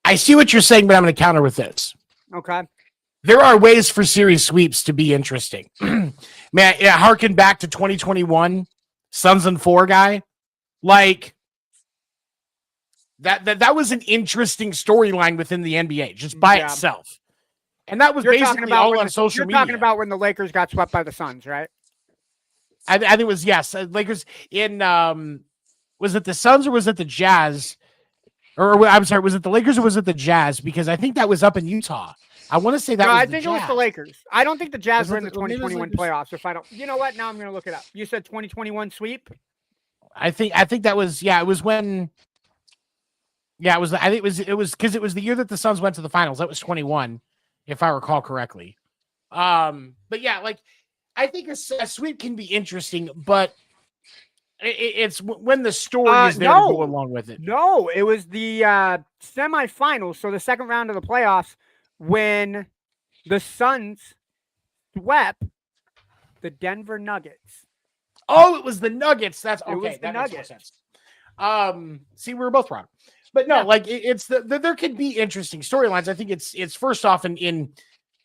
Speaker 1: I see what you're saying, but I'm going to counter with this.
Speaker 3: Okay.
Speaker 1: There are ways for series sweeps to be interesting. Man, harken back to 2021, Suns and 4 guy. Like, that was an interesting storyline within the NBA just by itself. And that was basically all on social media.
Speaker 3: You're talking about when the Lakers got swept by the Suns, right?
Speaker 1: I think it was, yes. Lakers in, was it the Suns or was it the Jazz? Or I'm sorry, was it the Lakers or was it the Jazz? Because I think that was up in Utah. I want to say that was
Speaker 3: I think
Speaker 1: it
Speaker 3: was the Lakers. I don't think the Jazz were in the 2021
Speaker 1: Lakers?
Speaker 3: playoffs. If I don't, you know what? Now I'm going to look it up. You said 2021 sweep?
Speaker 1: I think that was, it was when, it was, I think it was because it was the year that the Suns went to the finals. That was 21, if I recall correctly. But yeah, like, I think a sweep can be interesting, but it's when the story is there to go along with it.
Speaker 3: No, it was the semifinals, so the second round of the playoffs, when the Suns swept the Denver Nuggets.
Speaker 1: Oh, it was the Nuggets. That's okay.
Speaker 3: It was the Nuggets.
Speaker 1: Makes more sense. See, we were both wrong, but no, like it's there could be interesting storylines. I think it's first off in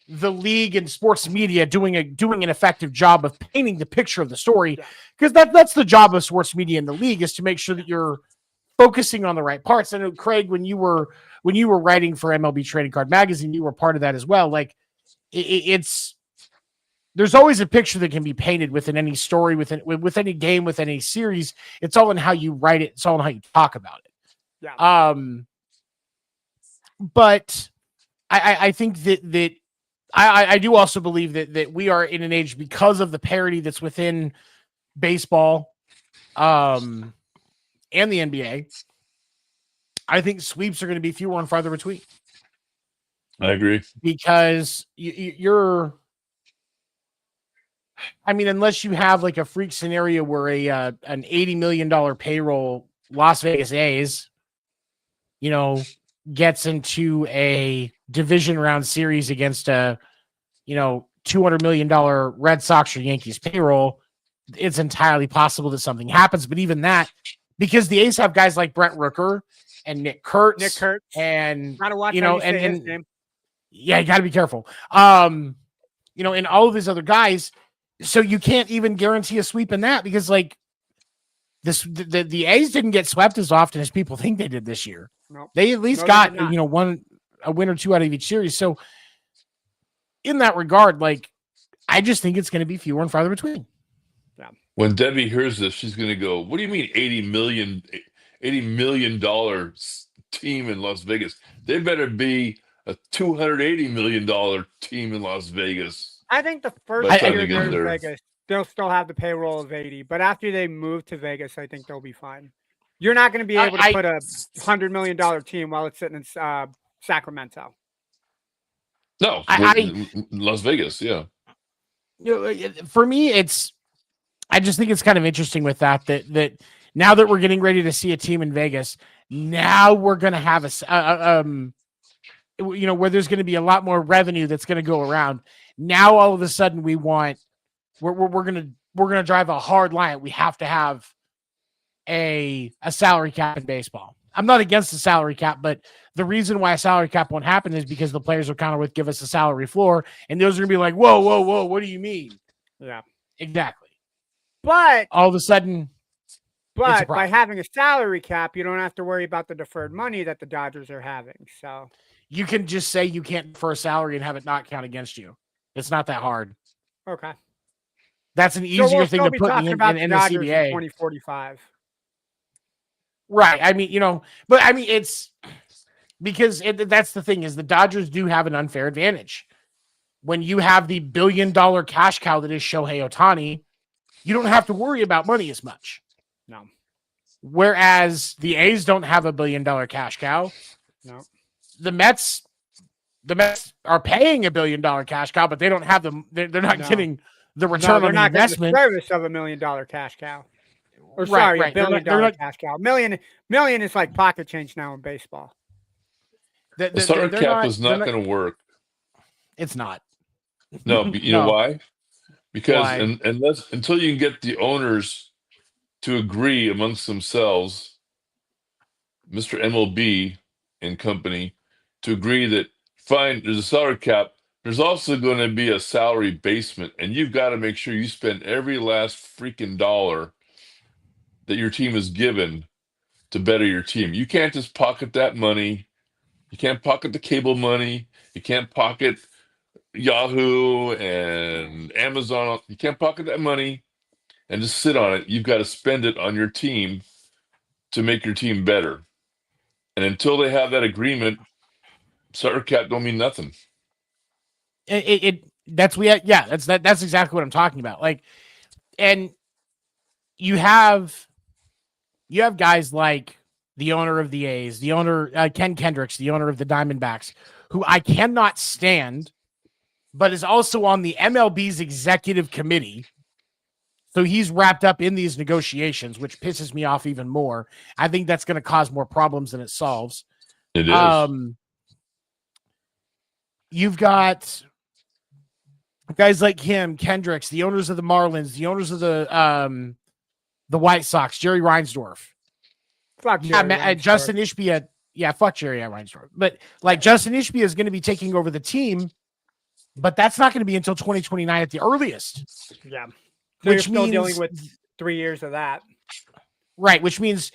Speaker 1: the league and sports media doing an effective job of painting the picture of the story, because that's the job of sports media in the league, is to make sure that you're focusing on the right parts. I know, Craig, when you were writing for MLB Trading Card Magazine, you were part of that as well. Like it's there's always a picture that can be painted within any story, with any game, with any series. It's all in how you write it. It's all in how you talk about it.
Speaker 3: Yeah.
Speaker 1: But I think that I do also believe that we are in an age, because of the parity that's within baseball, and the NBA. I think sweeps are going to be fewer and farther between.
Speaker 2: I agree,
Speaker 1: because you're. I mean, unless you have like a freak scenario where an $80 million payroll Las Vegas A's, gets into a division round series against a, $200 million Red Sox or Yankees payroll, it's entirely possible that something happens. But even that, because the A's have guys like Brent Rooker and Nick Kurtz, and
Speaker 3: gotta watch how you say his name.
Speaker 1: Yeah, you got to be careful. And all of these other guys, So you can't even guarantee a sweep in that because like the A's didn't get swept as often as people think they did this year.
Speaker 3: Nope.
Speaker 1: They at least
Speaker 3: No, they
Speaker 1: got,
Speaker 3: did not.
Speaker 1: a win or two out of each series. So in that regard, like, I just think it's going to be fewer and farther between.
Speaker 2: When Debbie hears this, she's going to go, what do you mean $80 million team in Las Vegas? They better be a $280 million team in Las Vegas.
Speaker 3: I think the
Speaker 2: By
Speaker 3: first
Speaker 2: the time
Speaker 3: year
Speaker 2: they get
Speaker 3: they're in
Speaker 2: there.
Speaker 3: Vegas, they'll still have the payroll of 80. But after they move to Vegas, I think they'll be fine. You're not going to be able to put a $100 million team while it's sitting in Sacramento.
Speaker 2: No, Las Vegas, yeah.
Speaker 1: For me, I just think it's kind of interesting with that now that we're getting ready to see a team in Vegas, now we're going to have where there's going to be a lot more revenue that's going to go around. Now all of a sudden we're going to drive a hard line. We have to have a salary cap in baseball. I'm not against the salary cap, but the reason why a salary cap won't happen is because the players will counter with give us a salary floor, and those are going to be like, whoa, what do you mean?
Speaker 3: Yeah,
Speaker 1: exactly.
Speaker 3: But
Speaker 1: all of a sudden,
Speaker 3: by having a salary cap, you don't have to worry about the deferred money that the Dodgers are having. So
Speaker 1: you can just say you can't defer salary and have it not count against you. It's not that hard.
Speaker 3: Okay.
Speaker 1: That's an easier thing to put in the CBA.
Speaker 3: 2045.
Speaker 1: Right. I mean, but I mean, it's because that's the thing is the Dodgers do have an unfair advantage. When you have the $1 billion cash cow that is Shohei Ohtani, you don't have to worry about money as much.
Speaker 3: No.
Speaker 1: Whereas the A's don't have $1 billion cash cow.
Speaker 3: No.
Speaker 1: The Mets are paying $1 billion cash cow, but they don't have them. They're not getting the return on the investment.
Speaker 3: The service of $1 million cash cow. Or
Speaker 1: right.
Speaker 3: $1 billion cash cow. Million is like pocket change now in baseball.
Speaker 2: The salary cap is not going to work.
Speaker 1: It's not.
Speaker 2: No, you know why? Because until you can get the owners to agree amongst themselves, Mr. MLB and company, to agree that fine, there's a salary cap. There's also going to be a salary basement, and you've got to make sure you spend every last freaking dollar that your team is given to better your team. You can't just pocket that money. You can't pocket the cable money. You can't pocket Yahoo and Amazon. You can't pocket that money and just sit on it. You've got to spend it on your team to make your team better. And until they have that agreement, salary cap don't mean nothing.
Speaker 1: That's exactly what I'm talking about. Like, and you have guys like the owner of the A's, the owner Ken Kendricks, the owner of the Diamondbacks, who I cannot stand, but is also on the MLB's executive committee. So he's wrapped up in these negotiations, which pisses me off even more. I think that's going to cause more problems than it solves.
Speaker 2: It is.
Speaker 1: You've got guys like him, Kendricks, the owners of the Marlins, the owners of the White Sox, Jerry Reinsdorf.
Speaker 3: Fuck Jerry
Speaker 1: Justin Ishbia. Yeah, fuck Jerry Reinsdorf. But like Justin Ishbia is going to be taking over the team, but that's not going to be until 2029 at the earliest.
Speaker 3: Yeah. So which you're still dealing with 3 years of that.
Speaker 1: Right, which means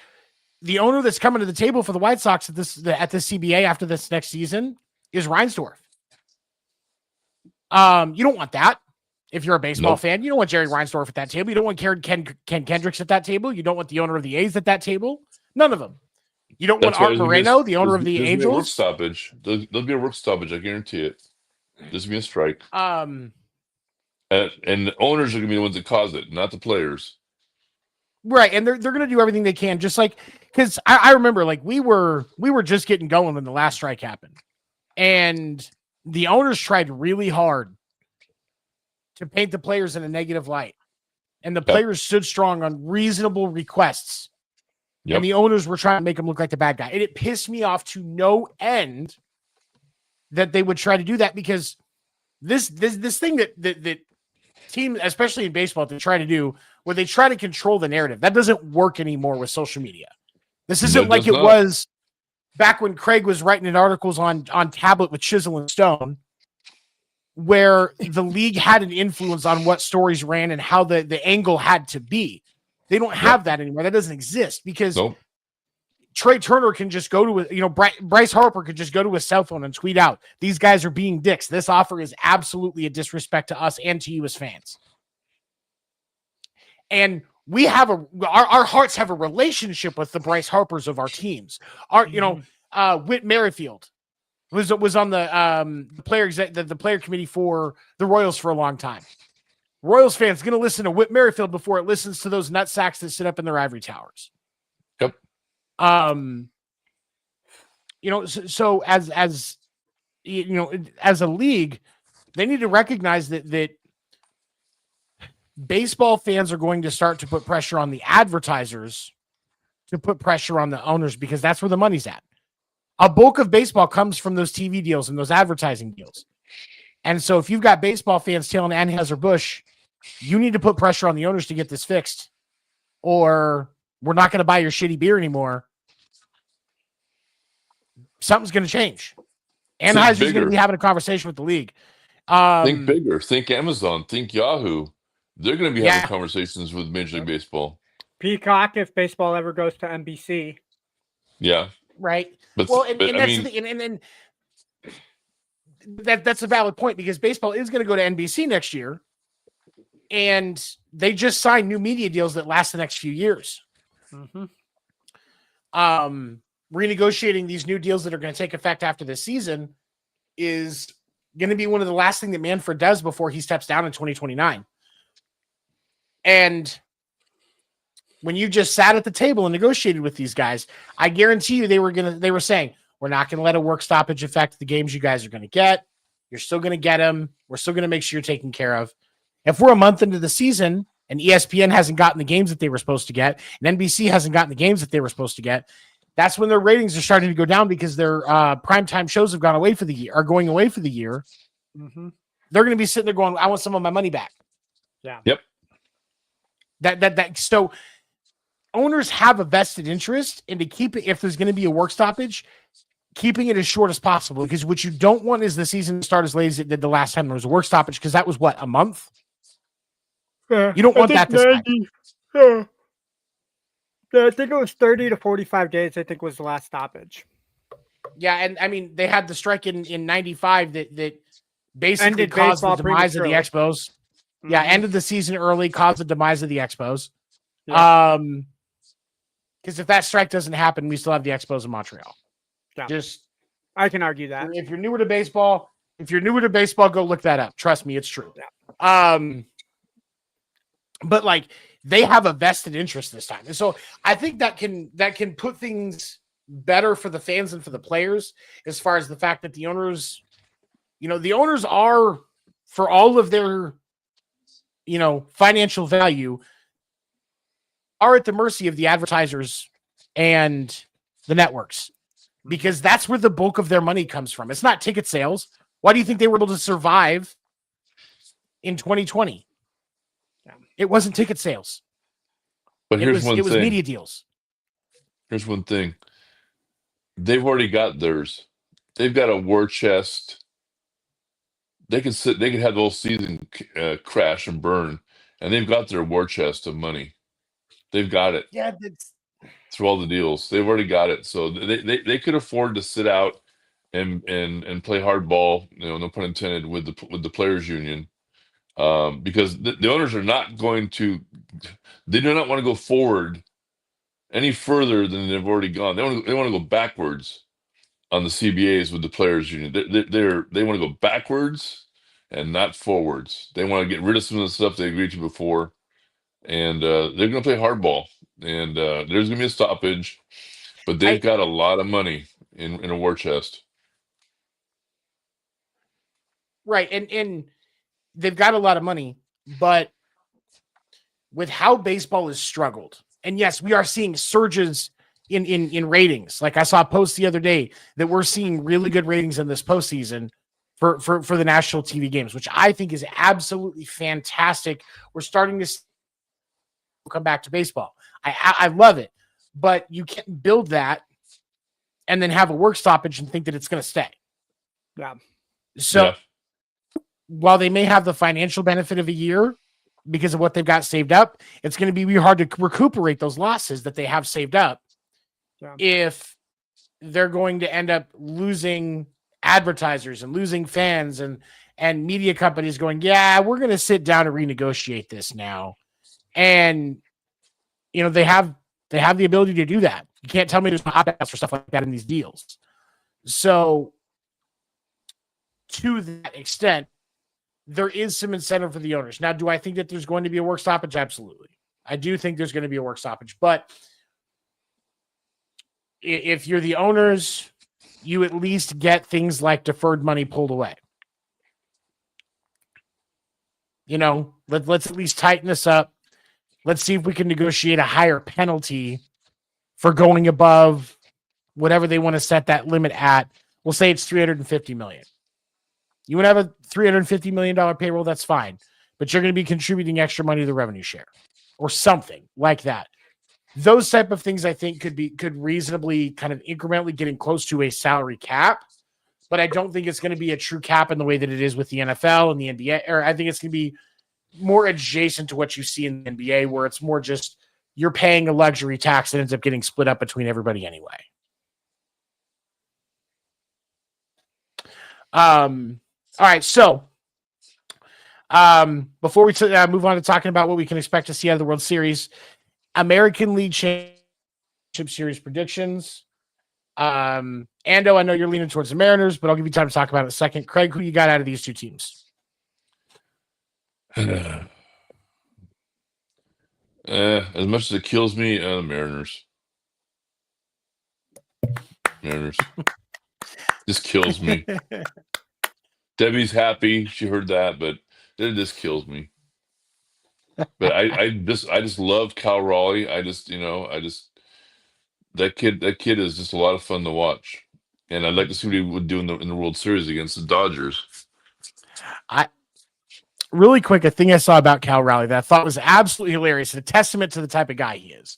Speaker 1: the owner that's coming to the table for the White Sox at the CBA after this next season is Reinsdorf. You don't want that. If you're a baseball fan, you don't want Jerry Reinsdorf at that table. You don't want Ken Kendricks at that table. You don't want the owner of the A's at that table. None of them. You don't want Art Moreno, the owner of the Angels.
Speaker 2: There'll be a work stoppage. I guarantee it. There's be a strike. And the owners are going to be the ones that cause it, not the players.
Speaker 1: Right, and they're going to do everything they can, just like because I remember like we were just getting going when the last strike happened, and the owners tried really hard to paint the players in a negative light, and the players stood strong on reasonable requests, and the owners were trying to make them look like the bad guy, and it pissed me off to no end that they would try to do that because this thing that teams, especially in baseball, they try to do where they try to control the narrative. That doesn't work anymore with social media. This isn't like it was back when Craig was writing in articles on tablet with chisel and stone, where the league had an influence on what stories ran and how the angle had to be. They don't have that anymore. That doesn't exist because
Speaker 2: Nope.
Speaker 1: Trey Turner can just go to Bryce Harper could just go to his cell phone and tweet out, these guys are being dicks. This offer is absolutely a disrespect to us and to you as fans. And we have our hearts have a relationship with the Bryce Harpers of our teams. Whit Merrifield was on the player committee for the Royals for a long time. Royals fans going to listen to Whit Merrifield before it listens to those nutsacks that sit up in their ivory towers.
Speaker 2: Yep.
Speaker 1: So as a league, they need to recognize that baseball fans are going to start to put pressure on the advertisers to put pressure on the owners because that's where the money's at. A bulk of baseball comes from those TV deals and those advertising deals. And so if you've got baseball fans telling Anheuser-Busch, you need to put pressure on the owners to get this fixed, or we're not going to buy your shitty beer anymore, something's going to change. Anheuser's going to be having a conversation with the league.
Speaker 2: Think bigger. Think Amazon. Think Yahoo. They're going to be having conversations with Major League Baseball.
Speaker 3: Peacock, if baseball ever goes to NBC.
Speaker 2: Yeah.
Speaker 1: Right.
Speaker 2: But
Speaker 1: that's a valid point because baseball is going to go to NBC next year, and they just signed new media deals that last the next few years.
Speaker 3: Mm-hmm.
Speaker 1: Renegotiating these new deals that are going to take effect after this season is going to be one of the last things that Manfred does before he steps down in 2029. And when you just sat at the table and negotiated with these guys, I guarantee you they were saying, we're not going to let a work stoppage affect the games you guys are going to get. You're still going to get them. We're still going to make sure you're taken care of. If we're a month into the season and ESPN hasn't gotten the games that they were supposed to get, and NBC hasn't gotten the games that they were supposed to get, that's when their ratings are starting to go down because their primetime shows have gone away for the year, are going away for the year.
Speaker 3: Mm-hmm.
Speaker 1: They're going to be sitting there going, I want some of my money back.
Speaker 3: Yeah.
Speaker 2: Yep.
Speaker 1: So owners have a vested interest in to keep it, if there's going to be a work stoppage, keeping it as short as possible, because what you don't want is the season to start as late as it did the last time there was a work stoppage, because that was what, a month?
Speaker 3: Yeah.
Speaker 1: You don't want that this time.
Speaker 3: Yeah, I think it was 30 to 45 days, I think was the last stoppage.
Speaker 1: Yeah, and I mean, they had the strike in 95 that basically
Speaker 3: Ended
Speaker 1: caused the
Speaker 3: baseball
Speaker 1: demise of the
Speaker 3: prematurely.
Speaker 1: Expos. Yeah, ended the season early, caused the demise of the Expos.
Speaker 3: Yeah.
Speaker 1: Because if that strike doesn't happen, we still have the Expos in Montreal.
Speaker 3: Yeah.
Speaker 1: Just,
Speaker 3: I can argue that.
Speaker 1: if you're newer to baseball, go look that up. Trust me, it's true.
Speaker 3: Yeah.
Speaker 1: But like, they have a vested interest this time, and so I think that can put things better for the fans and for the players, as far as the fact that the owners are, for all of their financial value, are at the mercy of the advertisers and the networks, because that's where the bulk of their money comes from. It's not ticket sales. Why do you think they were able to survive in 2020? It wasn't ticket sales.
Speaker 2: But here's one thing.
Speaker 1: It was media deals.
Speaker 2: Here's one thing. They've already got theirs. They've got a war chest. They can have the whole season crash and burn, and they've got their war chest of money. They've got it.
Speaker 1: Yeah,
Speaker 2: through all the deals. They've already got it. So they could afford to sit out and play hardball, no pun intended, with the players union. Because the owners are not going to, they do not want to go forward any further than they've already gone. They want to go backwards on the CBAs with the players union. They want to go backwards and not forwards. They want to get rid of some of the stuff they agreed to before, and they're going to play hardball. And there's going to be a stoppage, but they've got a lot of money in a war chest.
Speaker 1: Right, and they've got a lot of money, but with how baseball has struggled, and yes, we are seeing surges in ratings. Like I saw a post the other day that we're seeing really good ratings in this postseason for the national TV games, which I think is absolutely fantastic. We're starting to come back to baseball. I love it, but you can't build that and then have a work stoppage and think that it's going to stay.
Speaker 3: Yeah.
Speaker 1: So.
Speaker 2: Yeah.
Speaker 1: while they may have the financial benefit of a year because of what they've got saved up, it's going to be really hard to recuperate those losses that they have saved up if they're going to end up losing advertisers and losing fans and media companies going, yeah, we're going to sit down and renegotiate this now. And, they have the ability to do that. You can't tell me there's no opt-outs for stuff like that in these deals. So to that extent, there is some incentive for the owners. Now, do I think that there's going to be a work stoppage? Absolutely. I do think there's going to be a work stoppage, but if you're the owners, you at least get things like deferred money pulled away. Let's at least tighten this up. Let's see if we can negotiate a higher penalty for going above whatever they want to set that limit at. We'll say it's $350 million. You would have a $350 million payroll, that's fine. But you're going to be contributing extra money to the revenue share or something like that. Those type of things I think could reasonably kind of incrementally getting close to a salary cap. But I don't think it's going to be a true cap in the way that it is with the NFL and the NBA. Or I think it's going to be more adjacent to what you see in the NBA, where it's more just you're paying a luxury tax that ends up getting split up between everybody anyway. All right, so before we move on to talking about what we can expect to see out of the World Series, American League Championship Series predictions. Ando, I know you're leaning towards the Mariners, but I'll give you time to talk about it in a second. Craig, who you got out of these two teams?
Speaker 2: As much as it kills me, the Mariners. Just kills me. Debbie's happy she heard that, but it just kills me. But I just love Cal Raleigh. That kid is just a lot of fun to watch, and I'd like to see what he would do in the World Series against the Dodgers.
Speaker 1: Really quick, a thing I saw about Cal Raleigh that I thought was absolutely hilarious and a testament to the type of guy he is.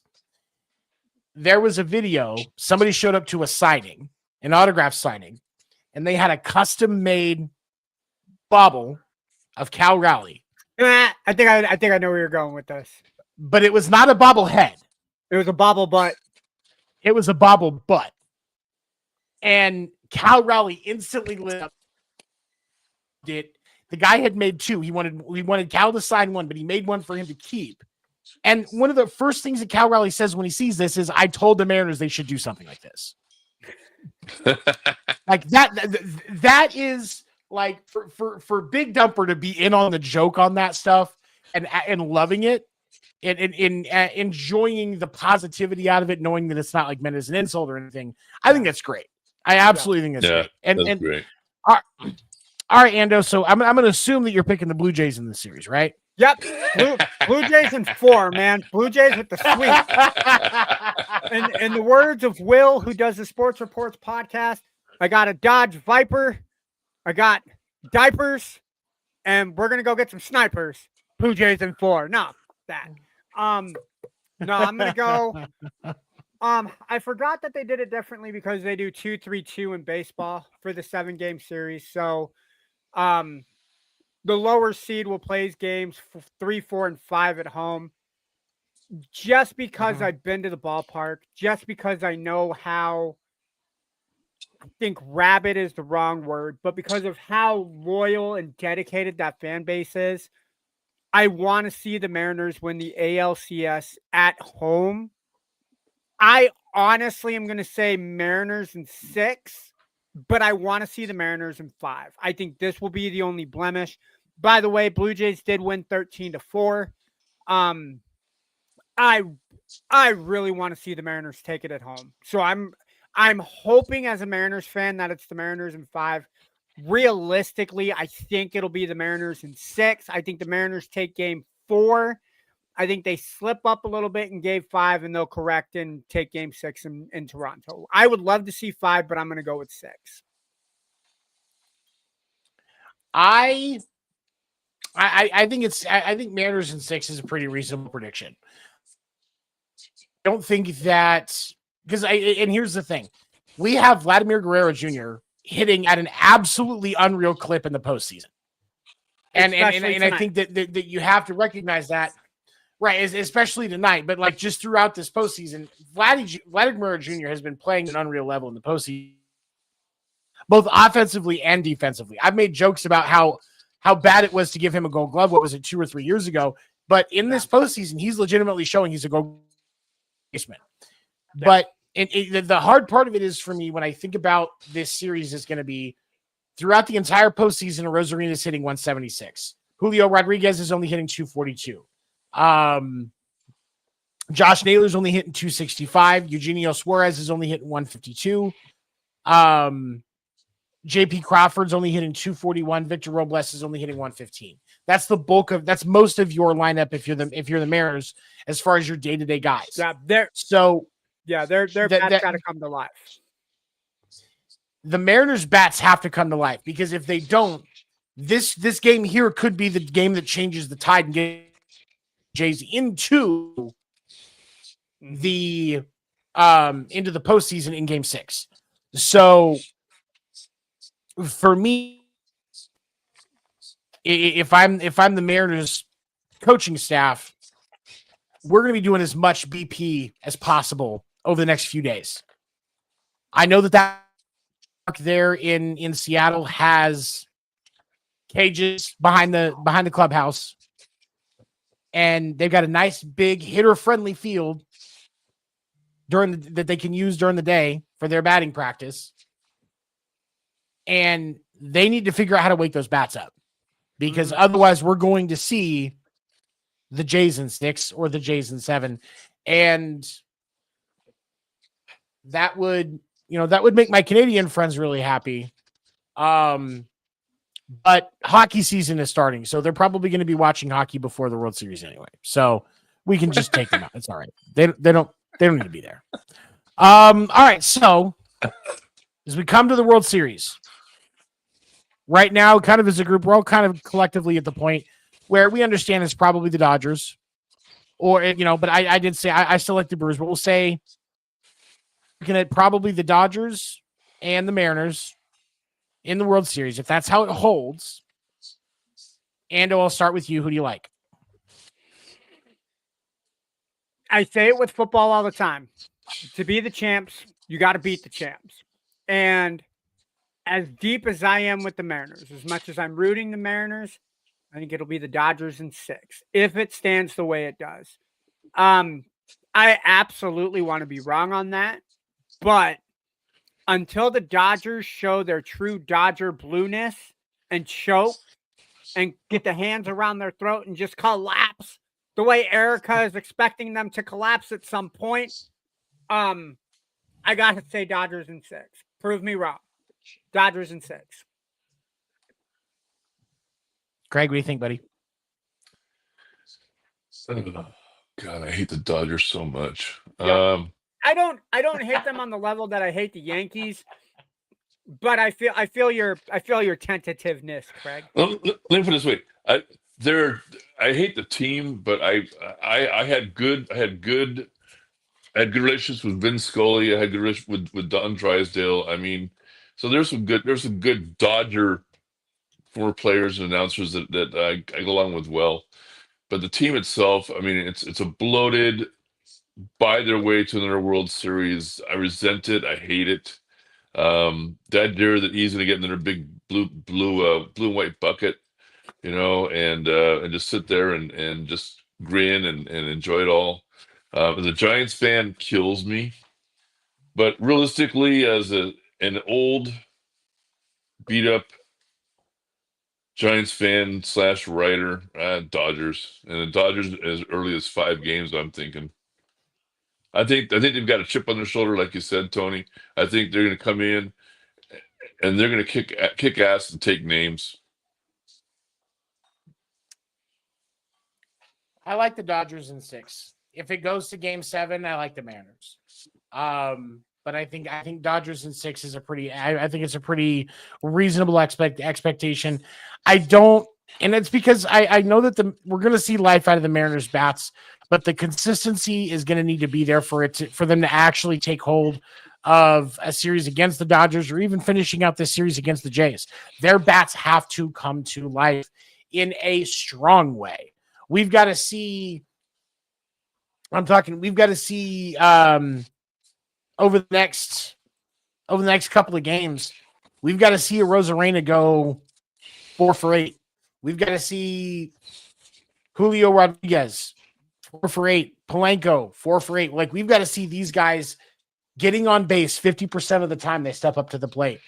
Speaker 1: There was a video, somebody showed up to a signing, an autograph signing, and they had a custom-made bobble of Cal Raleigh.
Speaker 3: I think I know where you're going with this.
Speaker 1: But it was not a bobblehead.
Speaker 3: It was a bobble butt.
Speaker 1: It was a bobble butt. And Cal Raleigh instantly lit up. The guy had made two. He wanted Cal to sign one, but he made one for him to keep. And one of the first things that Cal Raleigh says when he sees this is, I told the Mariners they should do something like this. Like that is like for Big Dumper to be in on the joke on that stuff and loving it and enjoying the positivity out of it, knowing that it's not like meant as an insult or anything. I think that's great. I absolutely think that's great. And
Speaker 2: great.
Speaker 1: All right, Ando. So I'm going to assume that you're picking the Blue Jays in this series, right?
Speaker 3: Yep. Blue Jays in 4, man. Blue Jays with the sweep. In the words of Will, who does the Sports Reports podcast, I got a Dodge Viper, I got diapers, and we're gonna go get some snipers. Blue Jays in 4. No, that. No, I'm gonna go. I forgot that they did it differently because they do 2-3-2 in baseball for the 7-game series. So, the lower seed will play games 3, 4, and 5 at home. Just because I've been to the ballpark, just because I know how, I think rabid is the wrong word, but because of how loyal and dedicated that fan base is, I want to see the Mariners win the ALCS at home. I honestly am going to say Mariners in 6, but I want to see the Mariners in 5. I think this will be the only blemish. By the way, Blue Jays did win 13-4. I really want to see the Mariners take it at home. So I'm hoping as a Mariners fan that it's the Mariners in 5. Realistically, I think it'll be the Mariners in 6. I think the Mariners take game 4. I think they slip up a little bit in game 5 and they'll correct and take game 6 in Toronto. I would love to see 5, but I'm going to go with 6.
Speaker 1: I think Mariners in 6 is a pretty reasonable prediction. I don't think that and here's the thing. We have Vladimir Guerrero Jr. hitting at an absolutely unreal clip in the postseason. And
Speaker 3: Especially
Speaker 1: I think that you have to recognize that, right? Especially tonight, but like just throughout this postseason, Vladimir Jr. has been playing at an unreal level in the postseason, both offensively and defensively. I've made jokes about how bad it was to give him a Gold Glove. What was it, 2 or 3 years ago? But in this postseason, he's legitimately showing he's a Gold baseman. Yeah. But the hard part of it is for me when I think about this series is going to be throughout the entire postseason, Rosarina is hitting 176. Julio Rodriguez is only hitting 242. Josh Naylor's only hitting 265. Eugenio Suarez is only hitting 152. JP Crawford's only hitting 241. Victor Robles is only hitting 115. That's the bulk of that's most of your lineup if you're the Mariners as far as your day-to-day guys.
Speaker 3: Yeah,
Speaker 1: their
Speaker 3: bats got to come to life.
Speaker 1: The Mariners' bats have to come to life because if they don't, this game here could be the game that changes the tide and gets Jays into the postseason in Game 6. So for me, if I'm the Mariners coaching staff, we're going to be doing as much BP as possible over the next few days. I know that there in Seattle has cages behind the clubhouse, and they've got a nice big hitter-friendly field that they can use during the day for their batting practice. And they need to figure out how to wake those bats up because otherwise we're going to see the Jays in 6 or the Jays in 7. And that would make my Canadian friends really happy. But hockey season is starting, so they're probably going to be watching hockey before the World Series anyway. So we can just take them out. It's all right. They don't need to be there. All right. So as we come to the World Series, right now, kind of as a group, we're all kind of collectively at the point where we understand it's probably the Dodgers, but I did say I still like the Brewers, but we'll say looking at probably the Dodgers and the Mariners in the World Series. If that's how it holds, Ando, I'll start with you. Who do you like?
Speaker 3: I say it with football all the time. To be the champs, you got to beat the champs. And as deep as I am with the Mariners, as much as I'm rooting the Mariners, I think it'll be the Dodgers in 6, if it stands the way it does. I absolutely want to be wrong on that, but until the Dodgers show their true Dodger blueness and choke and get the hands around their throat and just collapse the way Erica is expecting them to collapse at some point, I got to say Dodgers in 6. Prove me wrong. Dodgers in 6.
Speaker 1: Craig, what do you think, buddy?
Speaker 2: Oh, God, I hate the Dodgers so much.
Speaker 3: Yep. I don't hate them on the level that I hate the Yankees, but I feel your tentativeness, Craig.
Speaker 2: Let me put it this way. I hate the team, but I had good relationships with Vin Scully. I had good relationships with Don Drysdale. I mean, so there's some good Dodger former players and announcers that I get along with well. But the team itself, I mean, it's a bloated, buy their way to another World Series. I resent it. I hate it. That year that he's going to get another big blue and white bucket, and just sit there and just grin and enjoy it all. As a Giants fan, kills me. But realistically, as an old, beat up Giants fan / writer, Dodgers, and the Dodgers as early as 5 games. I'm thinking. I think they've got a chip on their shoulder, like you said, Tony. I think they're going to come in and they're going to kick ass and take names.
Speaker 1: I like the Dodgers in 6. If it goes to Game 7, I like the Mariners. But I think Dodgers in 6 is I think it's a pretty reasonable expectation. I don't, and it's because I know that we're going to see life out of the Mariners bats, but the consistency is going to need to be there for them to actually take hold of a series against the Dodgers or even finishing out this series against the Jays. Their bats have to come to life in a strong way. We've got to see. We've got to see over the next couple of games. We've got to see a Rosarena go 4 for 8. We've got to see Julio Rodriguez 4 for 8. Polanco 4 for 8. Like, we've got to see these guys getting on base 50% of the time they step up to the plate.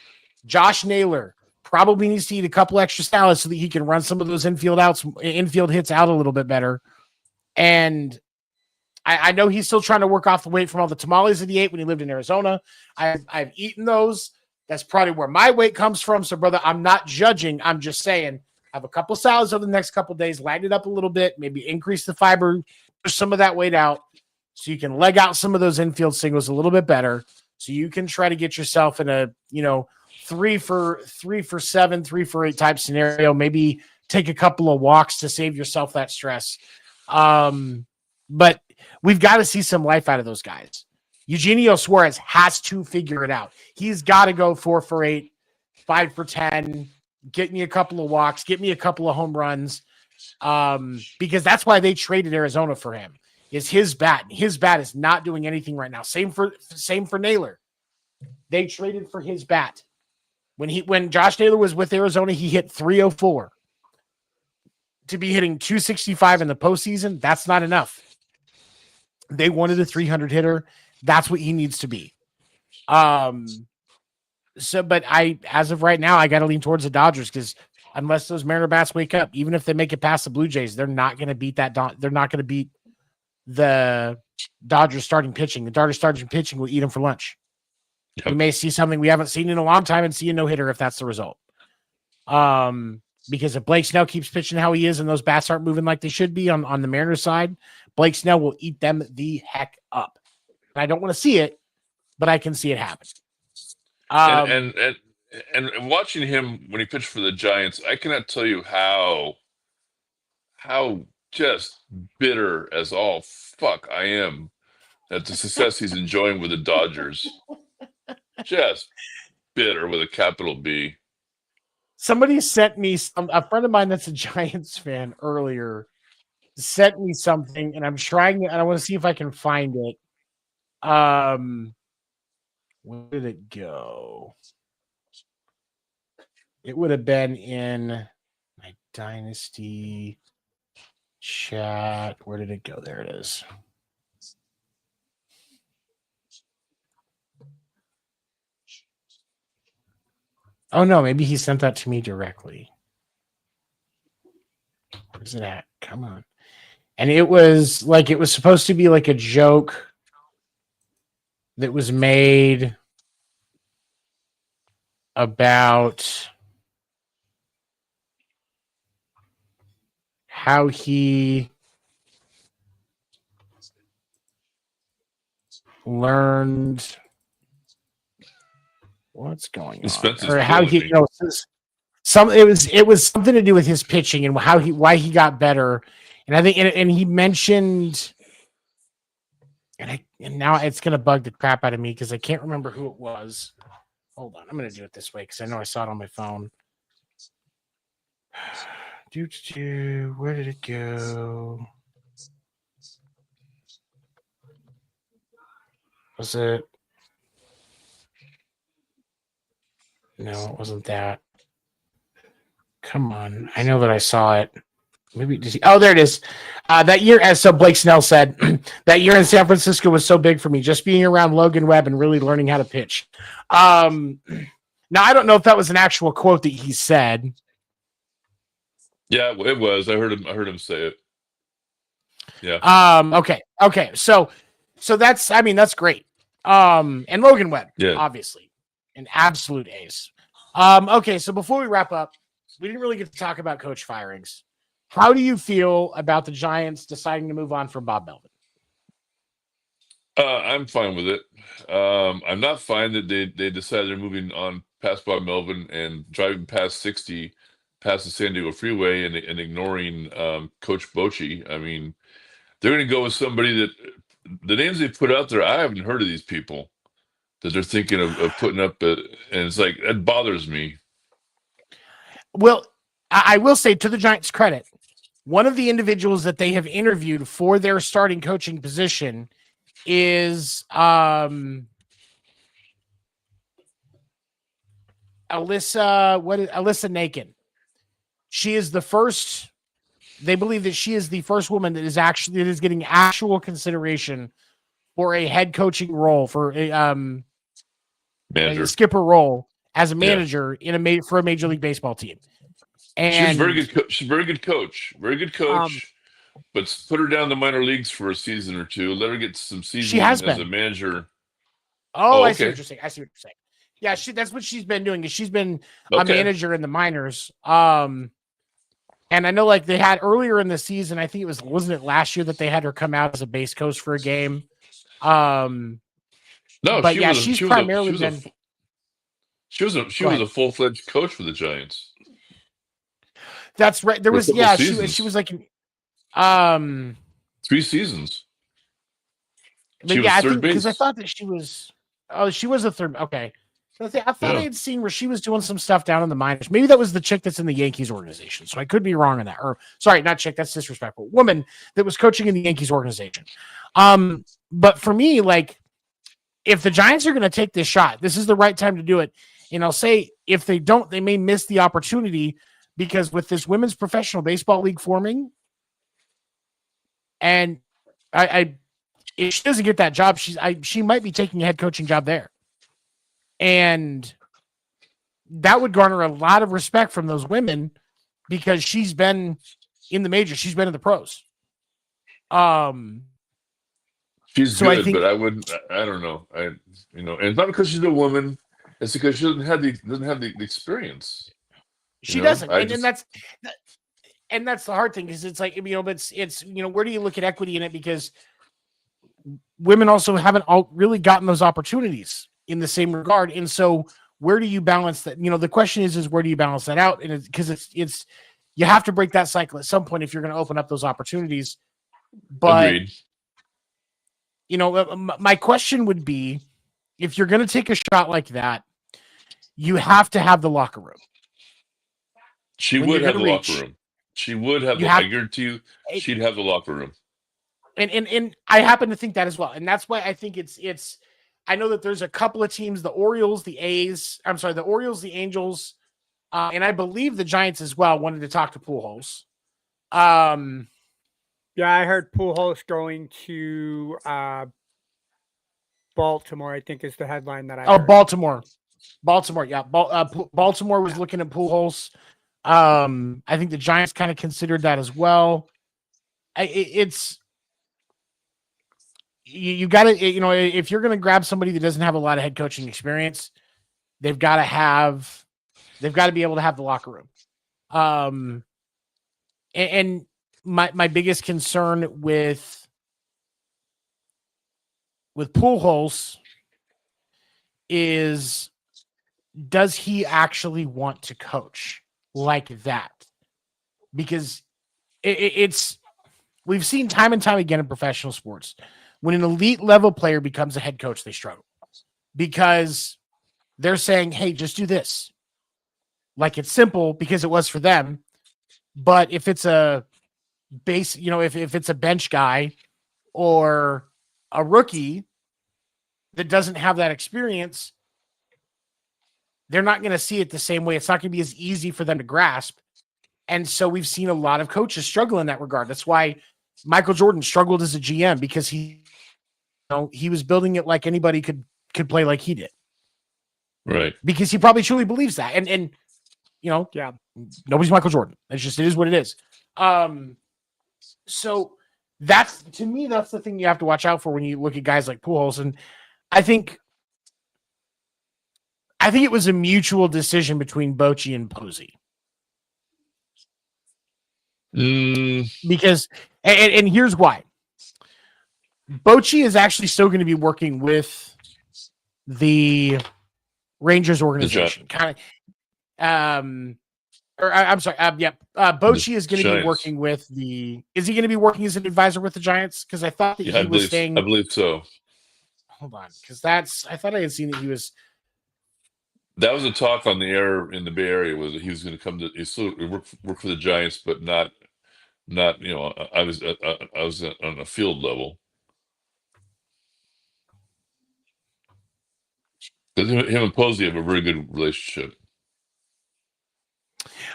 Speaker 1: Josh Naylor probably needs to eat a couple extra salads so that he can run some of those infield hits out a little bit better. And I know he's still trying to work off the weight from all the tamales that he ate when he lived in Arizona. I've eaten those. That's probably where my weight comes from. So, brother, I'm not judging. I'm just saying, have a couple salads over the next couple of days, lighten it up a little bit, maybe increase the fiber, push some of that weight out so you can leg out some of those infield singles a little bit better. So you can try to get yourself in a, 3 for 7, 3 for 8 type scenario. Maybe take a couple of walks to save yourself that stress. But we've got to see some life out of those guys. Eugenio Suarez has to figure it out. He's got to go 4 for 8, 5 for 10, get me a couple of walks, get me a couple of home runs, because that's why they traded Arizona for him. Is his bat. His bat is not doing anything right now. Same for Naylor. They traded for his bat. When Josh Naylor was with Arizona, he hit 304. To be hitting 265 in the postseason, that's not enough. They wanted a 300 hitter. That's what he needs to be. But as of right now, I got to lean towards the Dodgers because unless those Mariner bats wake up, even if they make it past the Blue Jays, they're not going to beat that. They're not going to beat the Dodgers starting pitching. The Dodgers starting pitching will eat them for lunch. Yep. We may see something we haven't seen in a long time and see a no-hitter if that's the result. Because if Blake Snell keeps pitching how he is and those bats aren't moving like they should be on the Mariners side, Blake Snell will eat them the heck up. And I don't want to see it, but I can see it happen.
Speaker 2: And watching him when he pitched for the Giants, I cannot tell you how just bitter as all fuck I am at the success he's enjoying with the Dodgers. Just bitter with a capital B.
Speaker 1: Somebody sent me a friend of mine that's a Giants fan earlier sent me something, and I'm trying and I want to see if I can find it. Where did it go? It would have been in my Dynasty chat. Where did it go? There it is. Oh, no, maybe he sent that to me directly. Where's it at? Come on. And it was supposed to be like a joke that was made about how he learned what's going on, or how he it was something to do with his pitching and why he got better. And I think and he mentioned and now it's gonna bug the crap out of me because I can't remember who it was. Hold on, I'm gonna do it this way because I know I saw it on my phone. Where did it go? Was it? No, it wasn't that. Come on. I know that I saw it. Maybe there it is. That year, as so Blake Snell said, that year in San Francisco was so big for me, just being around Logan Webb and really learning how to pitch. Now, I don't know if that was an actual quote that he said.
Speaker 2: Yeah, it was. I heard him say it. Yeah.
Speaker 1: Okay. So that's great. And Logan Webb, obviously, an absolute ace. Okay, so before we wrap up, we didn't really get to talk about coach firings. How do you feel about the Giants deciding to move on from Bob Melvin?
Speaker 2: I'm fine with it. I'm not fine that they decided they're moving on past Bob Melvin and driving past 60 past the San Diego Freeway and ignoring Coach Bochy. I mean, they're going to go with somebody that the names they put out there, I haven't heard of these people that they're thinking of putting up. And it's like, that bothers me.
Speaker 1: Well, I will say, to the Giants' credit, one of the individuals that they have interviewed for their starting coaching position is Alyssa Nakin. She is the first. They believe that she is the first woman that is getting actual consideration for a head coaching role, for a skipper role as a manager for a Major League Baseball team. And
Speaker 2: she's very good. She's a very good coach. Very good coach. But put her down the minor leagues for a season or two. Let her get some seasoning as a manager.
Speaker 1: Oh, I see what you're saying. Yeah, that's what she's been doing. Is she's been a manager in the minors. And I know, like, they had earlier in the season, I think wasn't it last year that they had her come out as a base coach for a game?
Speaker 2: No,
Speaker 1: but she's primarily been.
Speaker 2: She was a full-fledged coach for the Giants.
Speaker 1: That's right. There was she was like
Speaker 2: 3 seasons.
Speaker 1: But
Speaker 2: she was
Speaker 1: I
Speaker 2: third
Speaker 1: think because
Speaker 2: base.
Speaker 1: I thought that she was a third. Okay. I thought I had seen where she was doing some stuff down in the minors. Maybe that was the chick that's in the Yankees organization. So I could be wrong on that. Or sorry, not chick. That's disrespectful. Woman that was coaching in the Yankees organization. But for me, like, if the Giants are going to take this shot, this is the right time to do it. And I'll say, if they don't, they may miss the opportunity, because with this women's professional baseball league forming, and if she doesn't get that job, she might be taking a head coaching job there. And that would garner a lot of respect from those women, because she's been in the majors. She's been in the pros.
Speaker 2: She's good, but I don't know. And it's not because she's a woman. It's because she doesn't have the experience.
Speaker 1: She doesn't. And that's the hard thing, because it's like, but it's where do you look at equity in it? Because women also haven't really gotten those opportunities in the same regard. And so where do you balance that? The question is where do you balance that out? And because it's you have to break that cycle at some point if you're going to open up those opportunities. But
Speaker 2: agreed.
Speaker 1: My question would be, if you're going to take a shot like that, you have to have the locker room.
Speaker 2: She would have the locker room. She would have. I guarantee you, she'd have the locker room.
Speaker 1: And I happen to think that as well. And that's why I think it's. I know that there's a couple of teams: the Orioles, the Angels, and I believe the Giants as well wanted to talk to Pujols.
Speaker 3: Yeah, I heard Pujols going to Baltimore, I think is the headline that I heard.
Speaker 1: Baltimore. Yeah. Baltimore was looking at Pujols. I think the Giants kind of considered that as well. You got to, if you're going to grab somebody that doesn't have a lot of head coaching experience, they've got to be able to have the locker room. And my biggest concern with Pujols is, does he actually want to coach like that? Because we've seen time and time again in professional sports, when an elite level player becomes a head coach, they struggle, because they're saying, hey, just do this. Like, it's simple because it was for them. But if it's a base, if it's a bench guy or a rookie that doesn't have that experience, they're not going to see it the same way. It's not going to be as easy for them to grasp. And so we've seen a lot of coaches struggle in that regard. That's why Michael Jordan struggled as a GM, because he was building it like anybody could play like he did.
Speaker 2: Right.
Speaker 1: Because he probably truly believes that. And nobody's Michael Jordan. It is what it is. So that's, to me, that's the thing you have to watch out for when you look at guys like Pujols. And I think it was a mutual decision between Bochy and Posey. Because, and here's why. Bochy is actually still going to be working with the Rangers organization. I'm sorry. Bochy is going to be working with is he going to be working as an advisor with the Giants? Because I thought that he was staying.
Speaker 2: I believe so.
Speaker 1: Hold on. Because I thought I had seen that he was.
Speaker 2: That was a talk on the air in the Bay Area, was that he was going to come to, he still work for the Giants, but not I was on a field level. Because him and Posey have a very good relationship.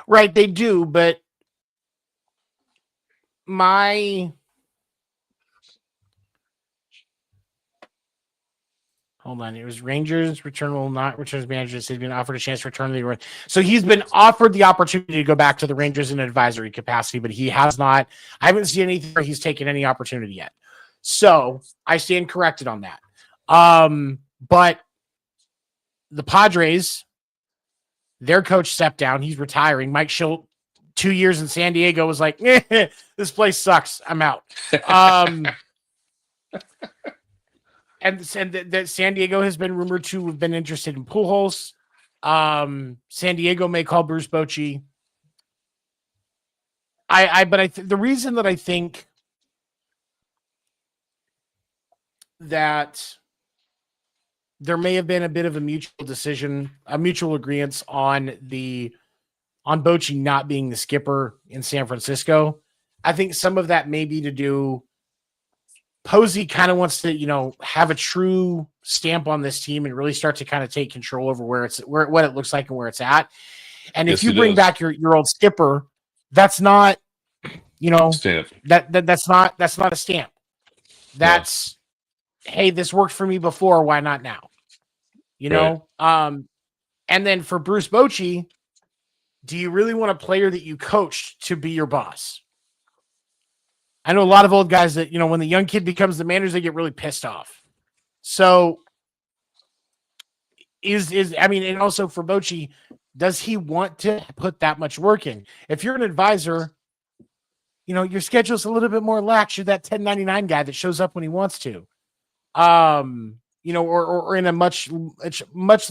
Speaker 1: Right, they do, but hold on, it was Rangers return will not return as manager. He's been offered a chance to return to the. So he's been offered the opportunity to go back to the Rangers in an advisory capacity, but he has not. I haven't seen anything where he's taken any opportunity yet. So I stand corrected on that. But the Padres, their coach stepped down. He's retiring. Mike Schilt, 2 years in San Diego, was like, this place sucks. I'm out. And that San Diego has been rumored to have been interested in Pujols. San Diego may call Bruce Bochy. The reason that I think that there may have been a bit of a mutual decision, a mutual agreement on Bochy not being the skipper in San Francisco. I think some of that may be to do. Posey kind of wants to, have a true stamp on this team and really start to kind of take control over what it looks like and where it's at. And if you bring back your old skipper, that's not,
Speaker 2: Stamp.
Speaker 1: that's not a stamp. That's, hey, this worked for me before. Why not now? And then for Bruce Bochy, do you really want a player that you coached to be your boss? I know a lot of old guys that, when the young kid becomes the manager, they get really pissed off. So and also for Bochy, does he want to put that much work in? If you're an advisor, your schedule's a little bit more lax. You're that 1099 guy that shows up when he wants to. Or in a much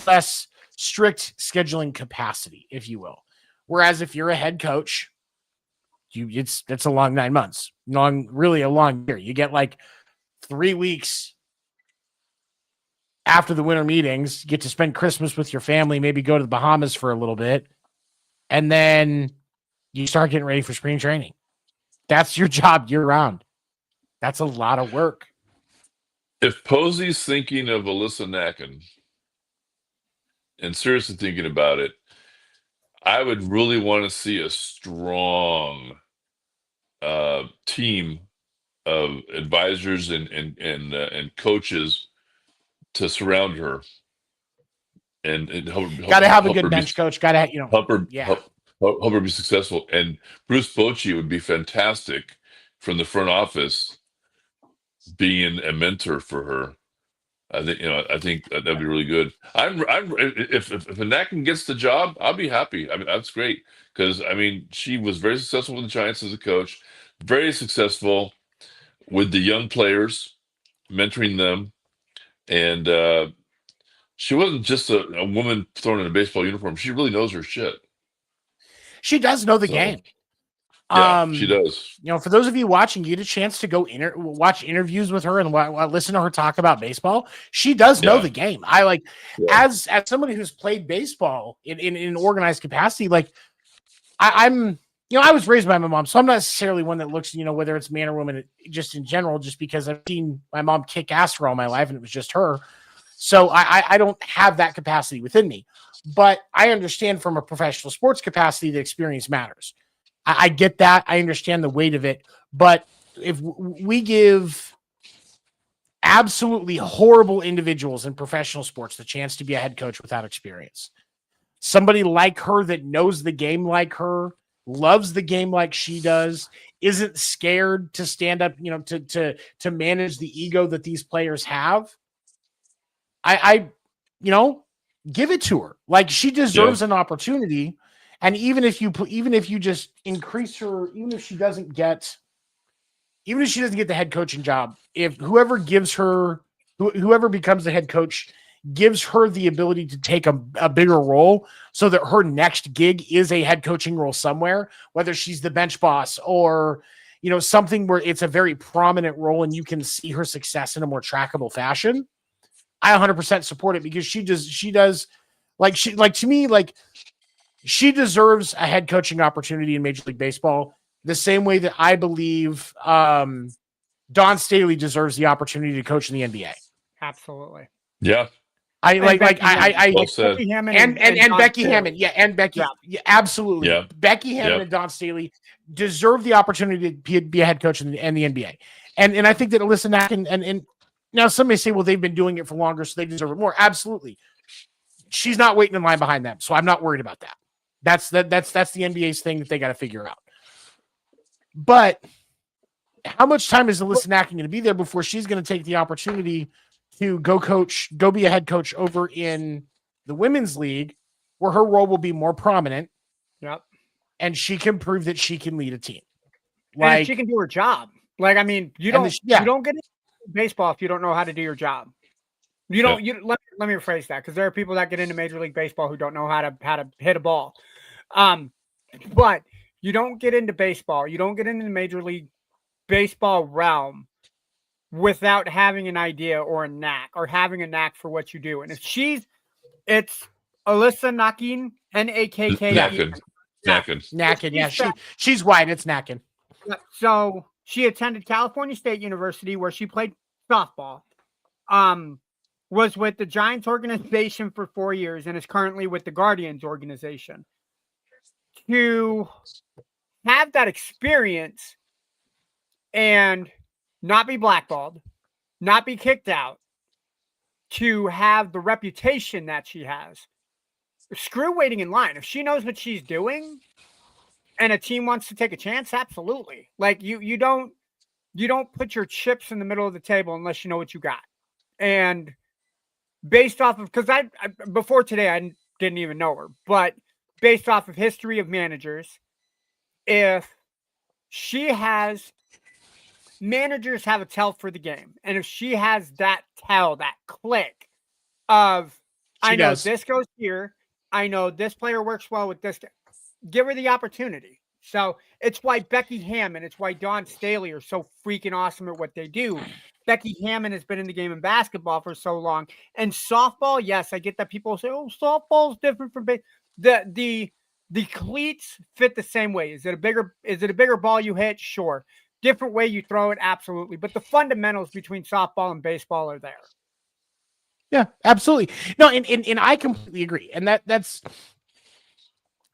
Speaker 1: less strict scheduling capacity, if you will. Whereas if you're a head coach, it's a long 9 months, really a long year. You get like 3 weeks after the winter meetings, you get to spend Christmas with your family, maybe go to the Bahamas for a little bit. And then you start getting ready for spring training. That's your job year round. That's a lot of work.
Speaker 2: If Posey's thinking of Alyssa Nacken and seriously thinking about it, I would really want to see a strong team of advisors and coaches to surround her, and
Speaker 1: got to have a good bench coach. Got to
Speaker 2: help her be successful. And Bruce Bochy would be fantastic from the front office, being a mentor for her. I think that'd be really good. If Nacken gets the job, I'll be happy. I mean, that's great because she was very successful with the Giants as a coach, very successful with the young players, mentoring them, and she wasn't just a woman thrown in a baseball uniform. She really knows her shit.
Speaker 1: She does know the game.
Speaker 2: Yeah, she does.
Speaker 1: For those of you watching, you get a chance to go watch interviews with her and listen to her talk about baseball. She does know the game. As somebody who's played baseball in an organized capacity, I'm I was raised by my mom, so I'm not necessarily one that looks, whether it's man or woman, just in general, just because I've seen my mom kick ass for all my life and it was just her. So I don't have that capacity within me, but I understand from a professional sports capacity that experience matters. I get that. I understand the weight of it. But if we give absolutely horrible individuals in professional sports the chance to be a head coach without experience, somebody like her that knows the game like her, loves the game like she does, isn't scared to stand up, to manage the ego that these players have, I give it to her. She deserves an opportunity. And even if you just increase her, even if she doesn't get the head coaching job, if whoever becomes the head coach gives her the ability to take a bigger role so that her next gig is a head coaching role somewhere, whether she's the bench boss or, something where it's a very prominent role and you can see her success in a more trackable fashion, I 100% support it because she does Like to me, like she deserves a head coaching opportunity in Major League Baseball the same way that I believe Don Staley deserves the opportunity to coach in the NBA.
Speaker 3: Absolutely.
Speaker 2: Yeah.
Speaker 1: I
Speaker 2: Well said.
Speaker 3: Becky Hammond
Speaker 1: and
Speaker 3: Don
Speaker 1: Becky
Speaker 3: Staley.
Speaker 1: Hammond. Yeah, and Becky. Yeah, absolutely.
Speaker 2: Yeah.
Speaker 1: Becky Hammond and Don Staley deserve the opportunity to be a head coach in the NBA. And I think that Alyssa Knack and now some may say, well, they've been doing it for longer, so they deserve it more. Absolutely. She's not waiting in line behind them, so I'm not worried about that. That's the NBA's thing that they got to figure out. But how much time is Alyssa Knack going to be there before she's going to take the opportunity to go be a head coach over in the women's league, where her role will be more prominent?
Speaker 3: Yep.
Speaker 1: And she can prove that she can lead a team.
Speaker 3: And if she can do her job. Like, I mean, you don't get into baseball if you don't know how to do your job. You don't. You let me rephrase that, because there are people that get into Major League Baseball who don't know how to hit a ball. But you don't get into baseball. You don't get into the Major League Baseball realm without having an idea or a knack, or having a knack for what you do. And if it's Alyssa Knackin, N-A-K-K.
Speaker 2: Knackin.
Speaker 1: Yeah, she's white. It's Knackin.
Speaker 3: So she attended California State University, where she played softball. Was with the Giants organization for 4 years and is currently with the Guardians organization. To have that experience and not be blackballed, not be kicked out, to have the reputation that she has, screw waiting in line. If she knows what she's doing and a team wants to take a chance, absolutely. Like you don't put your chips in the middle of the table unless you know what you got. And based off of, because I before today I didn't even know her, but based off of history of managers, if she has, managers have a tell for the game, and if she has that tell, that click of, I know this goes here, I know this player works well with this, give her the opportunity. So it's why Becky Hammond, it's why Don Staley are so freaking awesome at what they do. Becky Hammond has been in the game in basketball for so long. And softball, yes, I get that people say, oh, softball's different from baseball. The cleats fit the same way. Is it a bigger ball you hit? Sure. Different way you throw it? Absolutely. But the fundamentals between softball and baseball are there.
Speaker 1: Yeah, absolutely. No, and I completely agree. And that's,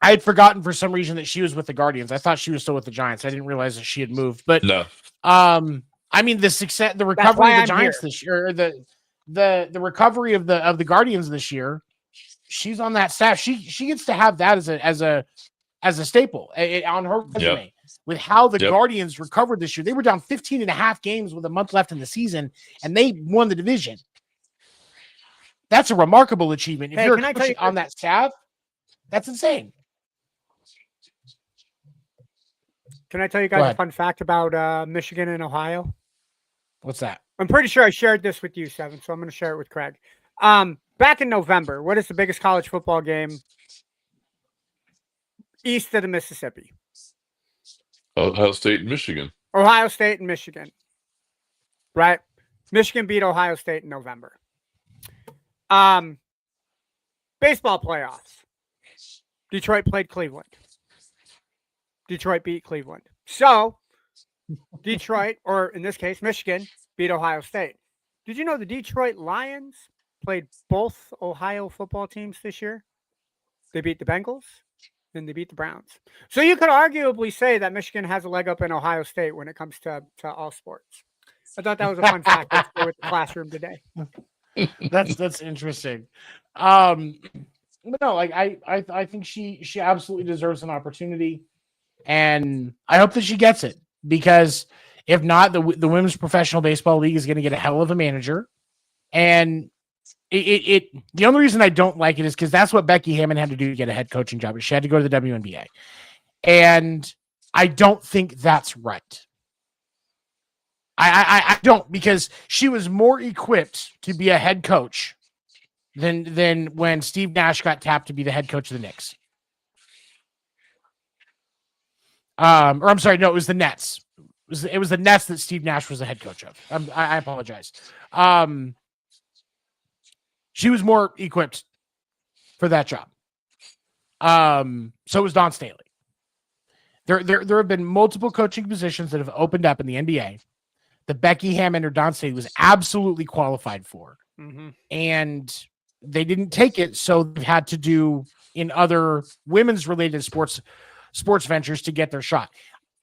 Speaker 1: I had forgotten for some reason that she was with the Guardians. I thought she was still with the Giants. I didn't realize that she had moved. But
Speaker 2: no.
Speaker 1: I mean, the recovery of the Giants this year, or the recovery of the Guardians this year, she's on that staff. She gets to have that as a staple on her resume. With how the Guardians recovered this year. They were down 15 and a half games with a month left in the season, and they won the division. That's a remarkable achievement. If you're a coach on that staff, that's insane.
Speaker 3: Can I tell you guys a fun fact about Michigan and Ohio?
Speaker 1: What's that?
Speaker 3: I'm pretty sure I shared this with you, Seven, so I'm going to share it with Craig. Back in November, what is the biggest college football game east of the Mississippi?
Speaker 2: Ohio State and Michigan.
Speaker 3: Ohio State and Michigan. Right? Michigan beat Ohio State in November. Baseball playoffs. Detroit played Cleveland. Detroit beat Cleveland. So, Detroit, or in this case, Michigan, beat Ohio State. Did you know the Detroit Lions played both Ohio football teams this year? They beat the Bengals, and they beat the Browns. So you could arguably say that Michigan has a leg up in Ohio State when it comes to all sports. I thought that was a fun fact to share with the classroom today.
Speaker 1: That's interesting. But no, like I think she absolutely deserves an opportunity, and I hope that she gets it, because if not, the Women's Professional Baseball League is going to get a hell of a manager, and the only reason I don't like it is because that's what Becky Hammond had to do to get a head coaching job. She had to go to the WNBA, and I don't think that's right. I don't, because she was more equipped to be a head coach than when Steve Nash got tapped to be the head coach of the Knicks. Or I'm sorry, no, it was the Nets. It was the Nets that Steve Nash was the head coach of. I apologize. She was more equipped for that job. So it was Don Staley. There have been multiple coaching positions that have opened up in the NBA that Becky Hammond or Don Staley was absolutely qualified for.
Speaker 3: Mm-hmm.
Speaker 1: And they didn't take it, so they've had to do in other women's related sports ventures to get their shot.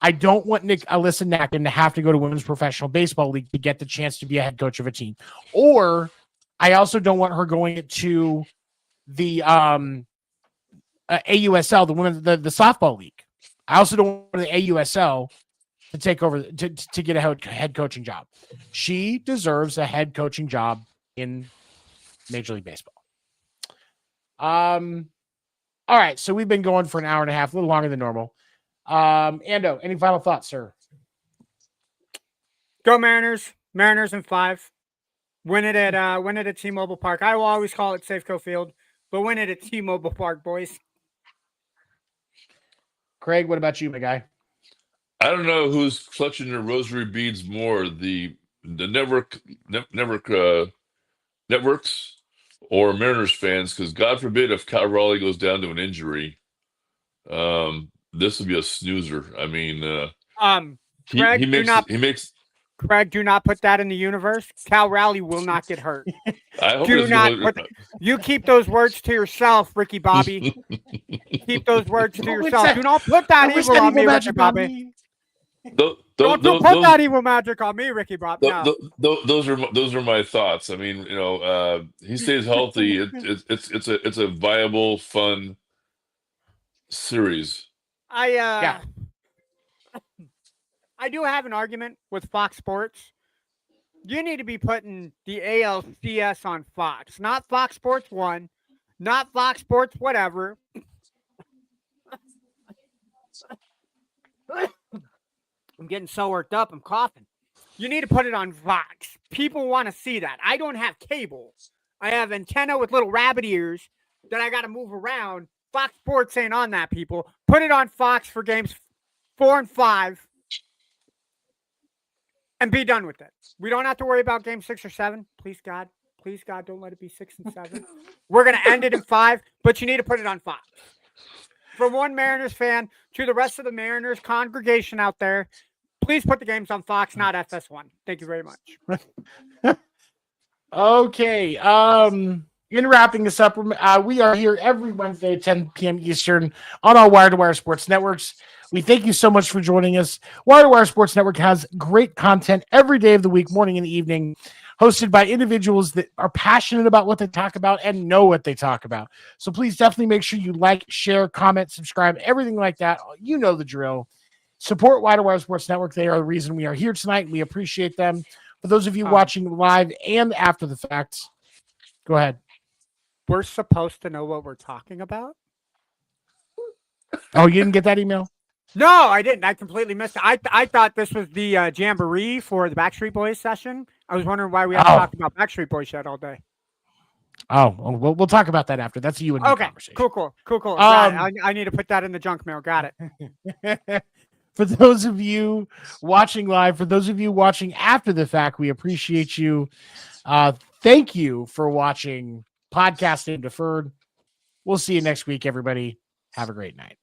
Speaker 1: I don't want Alyssa Nacken to have to go to Women's Professional Baseball League to get the chance to be a head coach of a team. Or I also don't want her going to the AUSL, the softball league. I also don't want the AUSL to take over to get a head coaching job. She deserves a head coaching job in Major League Baseball. All right, so we've been going for an hour and a half, a little longer than normal. Ando, any final thoughts, sir?
Speaker 3: Go Mariners! Mariners in 5. Win it at T-Mobile Park. I will always call it Safeco Field, but win it at T-Mobile Park, boys.
Speaker 1: Craig, what about you, my guy?
Speaker 2: I don't know who's clutching their rosary beads more, the networks or Mariners fans, because God forbid if Cal Raleigh goes down to an injury, this will be a snoozer. I mean,
Speaker 3: Craig,
Speaker 2: he makes.
Speaker 3: Craig, do not put that in the universe. Cal Raleigh will not get hurt.
Speaker 2: I hope
Speaker 3: You keep those words to yourself, Ricky Bobby. Keep those words to yourself. Do not put that evil on me, Ricky Bobby. Don't put that evil magic on me, Ricky Bobby. No.
Speaker 2: Those are my thoughts. I mean, he stays healthy. It's a viable, fun series.
Speaker 3: I do have an argument with Fox Sports. You need to be putting the ALCS on Fox, not Fox Sports 1, not Fox Sports whatever. I'm getting so worked up. I'm coughing. You need to put it on Fox. People want to see that. I don't have cable. I have antenna with little rabbit ears that I got to move around. Fox Sports ain't on that, people. Put it on Fox for games 4 and 5 and be done with it. We don't have to worry about game 6 or 7. Please, God, don't let it be 6 and 7. We're going to end it in 5, but you need to put it on Fox. From one Mariners fan to the rest of the Mariners congregation out there, please put the games on Fox, not FS1. Thank you very much.
Speaker 1: Okay. In wrapping this up, we are here every Wednesday at 10 p.m. Eastern on all Wire to Wire Sports networks. We thank you so much for joining us. Wire to Wire Sports Network has great content every day of the week, morning and evening, hosted by individuals that are passionate about what they talk about and know what they talk about. So please definitely make sure you like, share, comment, subscribe, everything like that. You know the drill. Support Wire to Wire Sports Network. They are the reason we are here tonight. We appreciate them. For those of you watching live and after the fact, go ahead.
Speaker 3: We're supposed to know what we're talking about?
Speaker 1: Oh, you didn't get that email?
Speaker 3: No, I didn't. I completely missed it. I thought this was the jamboree for the Backstreet Boys session. I was wondering why we haven't talked about Backstreet Boys yet all day.
Speaker 1: Oh, we'll talk about that after. That's you and me conversation.
Speaker 3: Cool. I need to put that in the junk mail. Got
Speaker 1: it. For those of you watching live, for those of you watching after the fact, we appreciate you. Thank you for watching Podcast Name Deferred. We'll see you next week, everybody. Have a great night.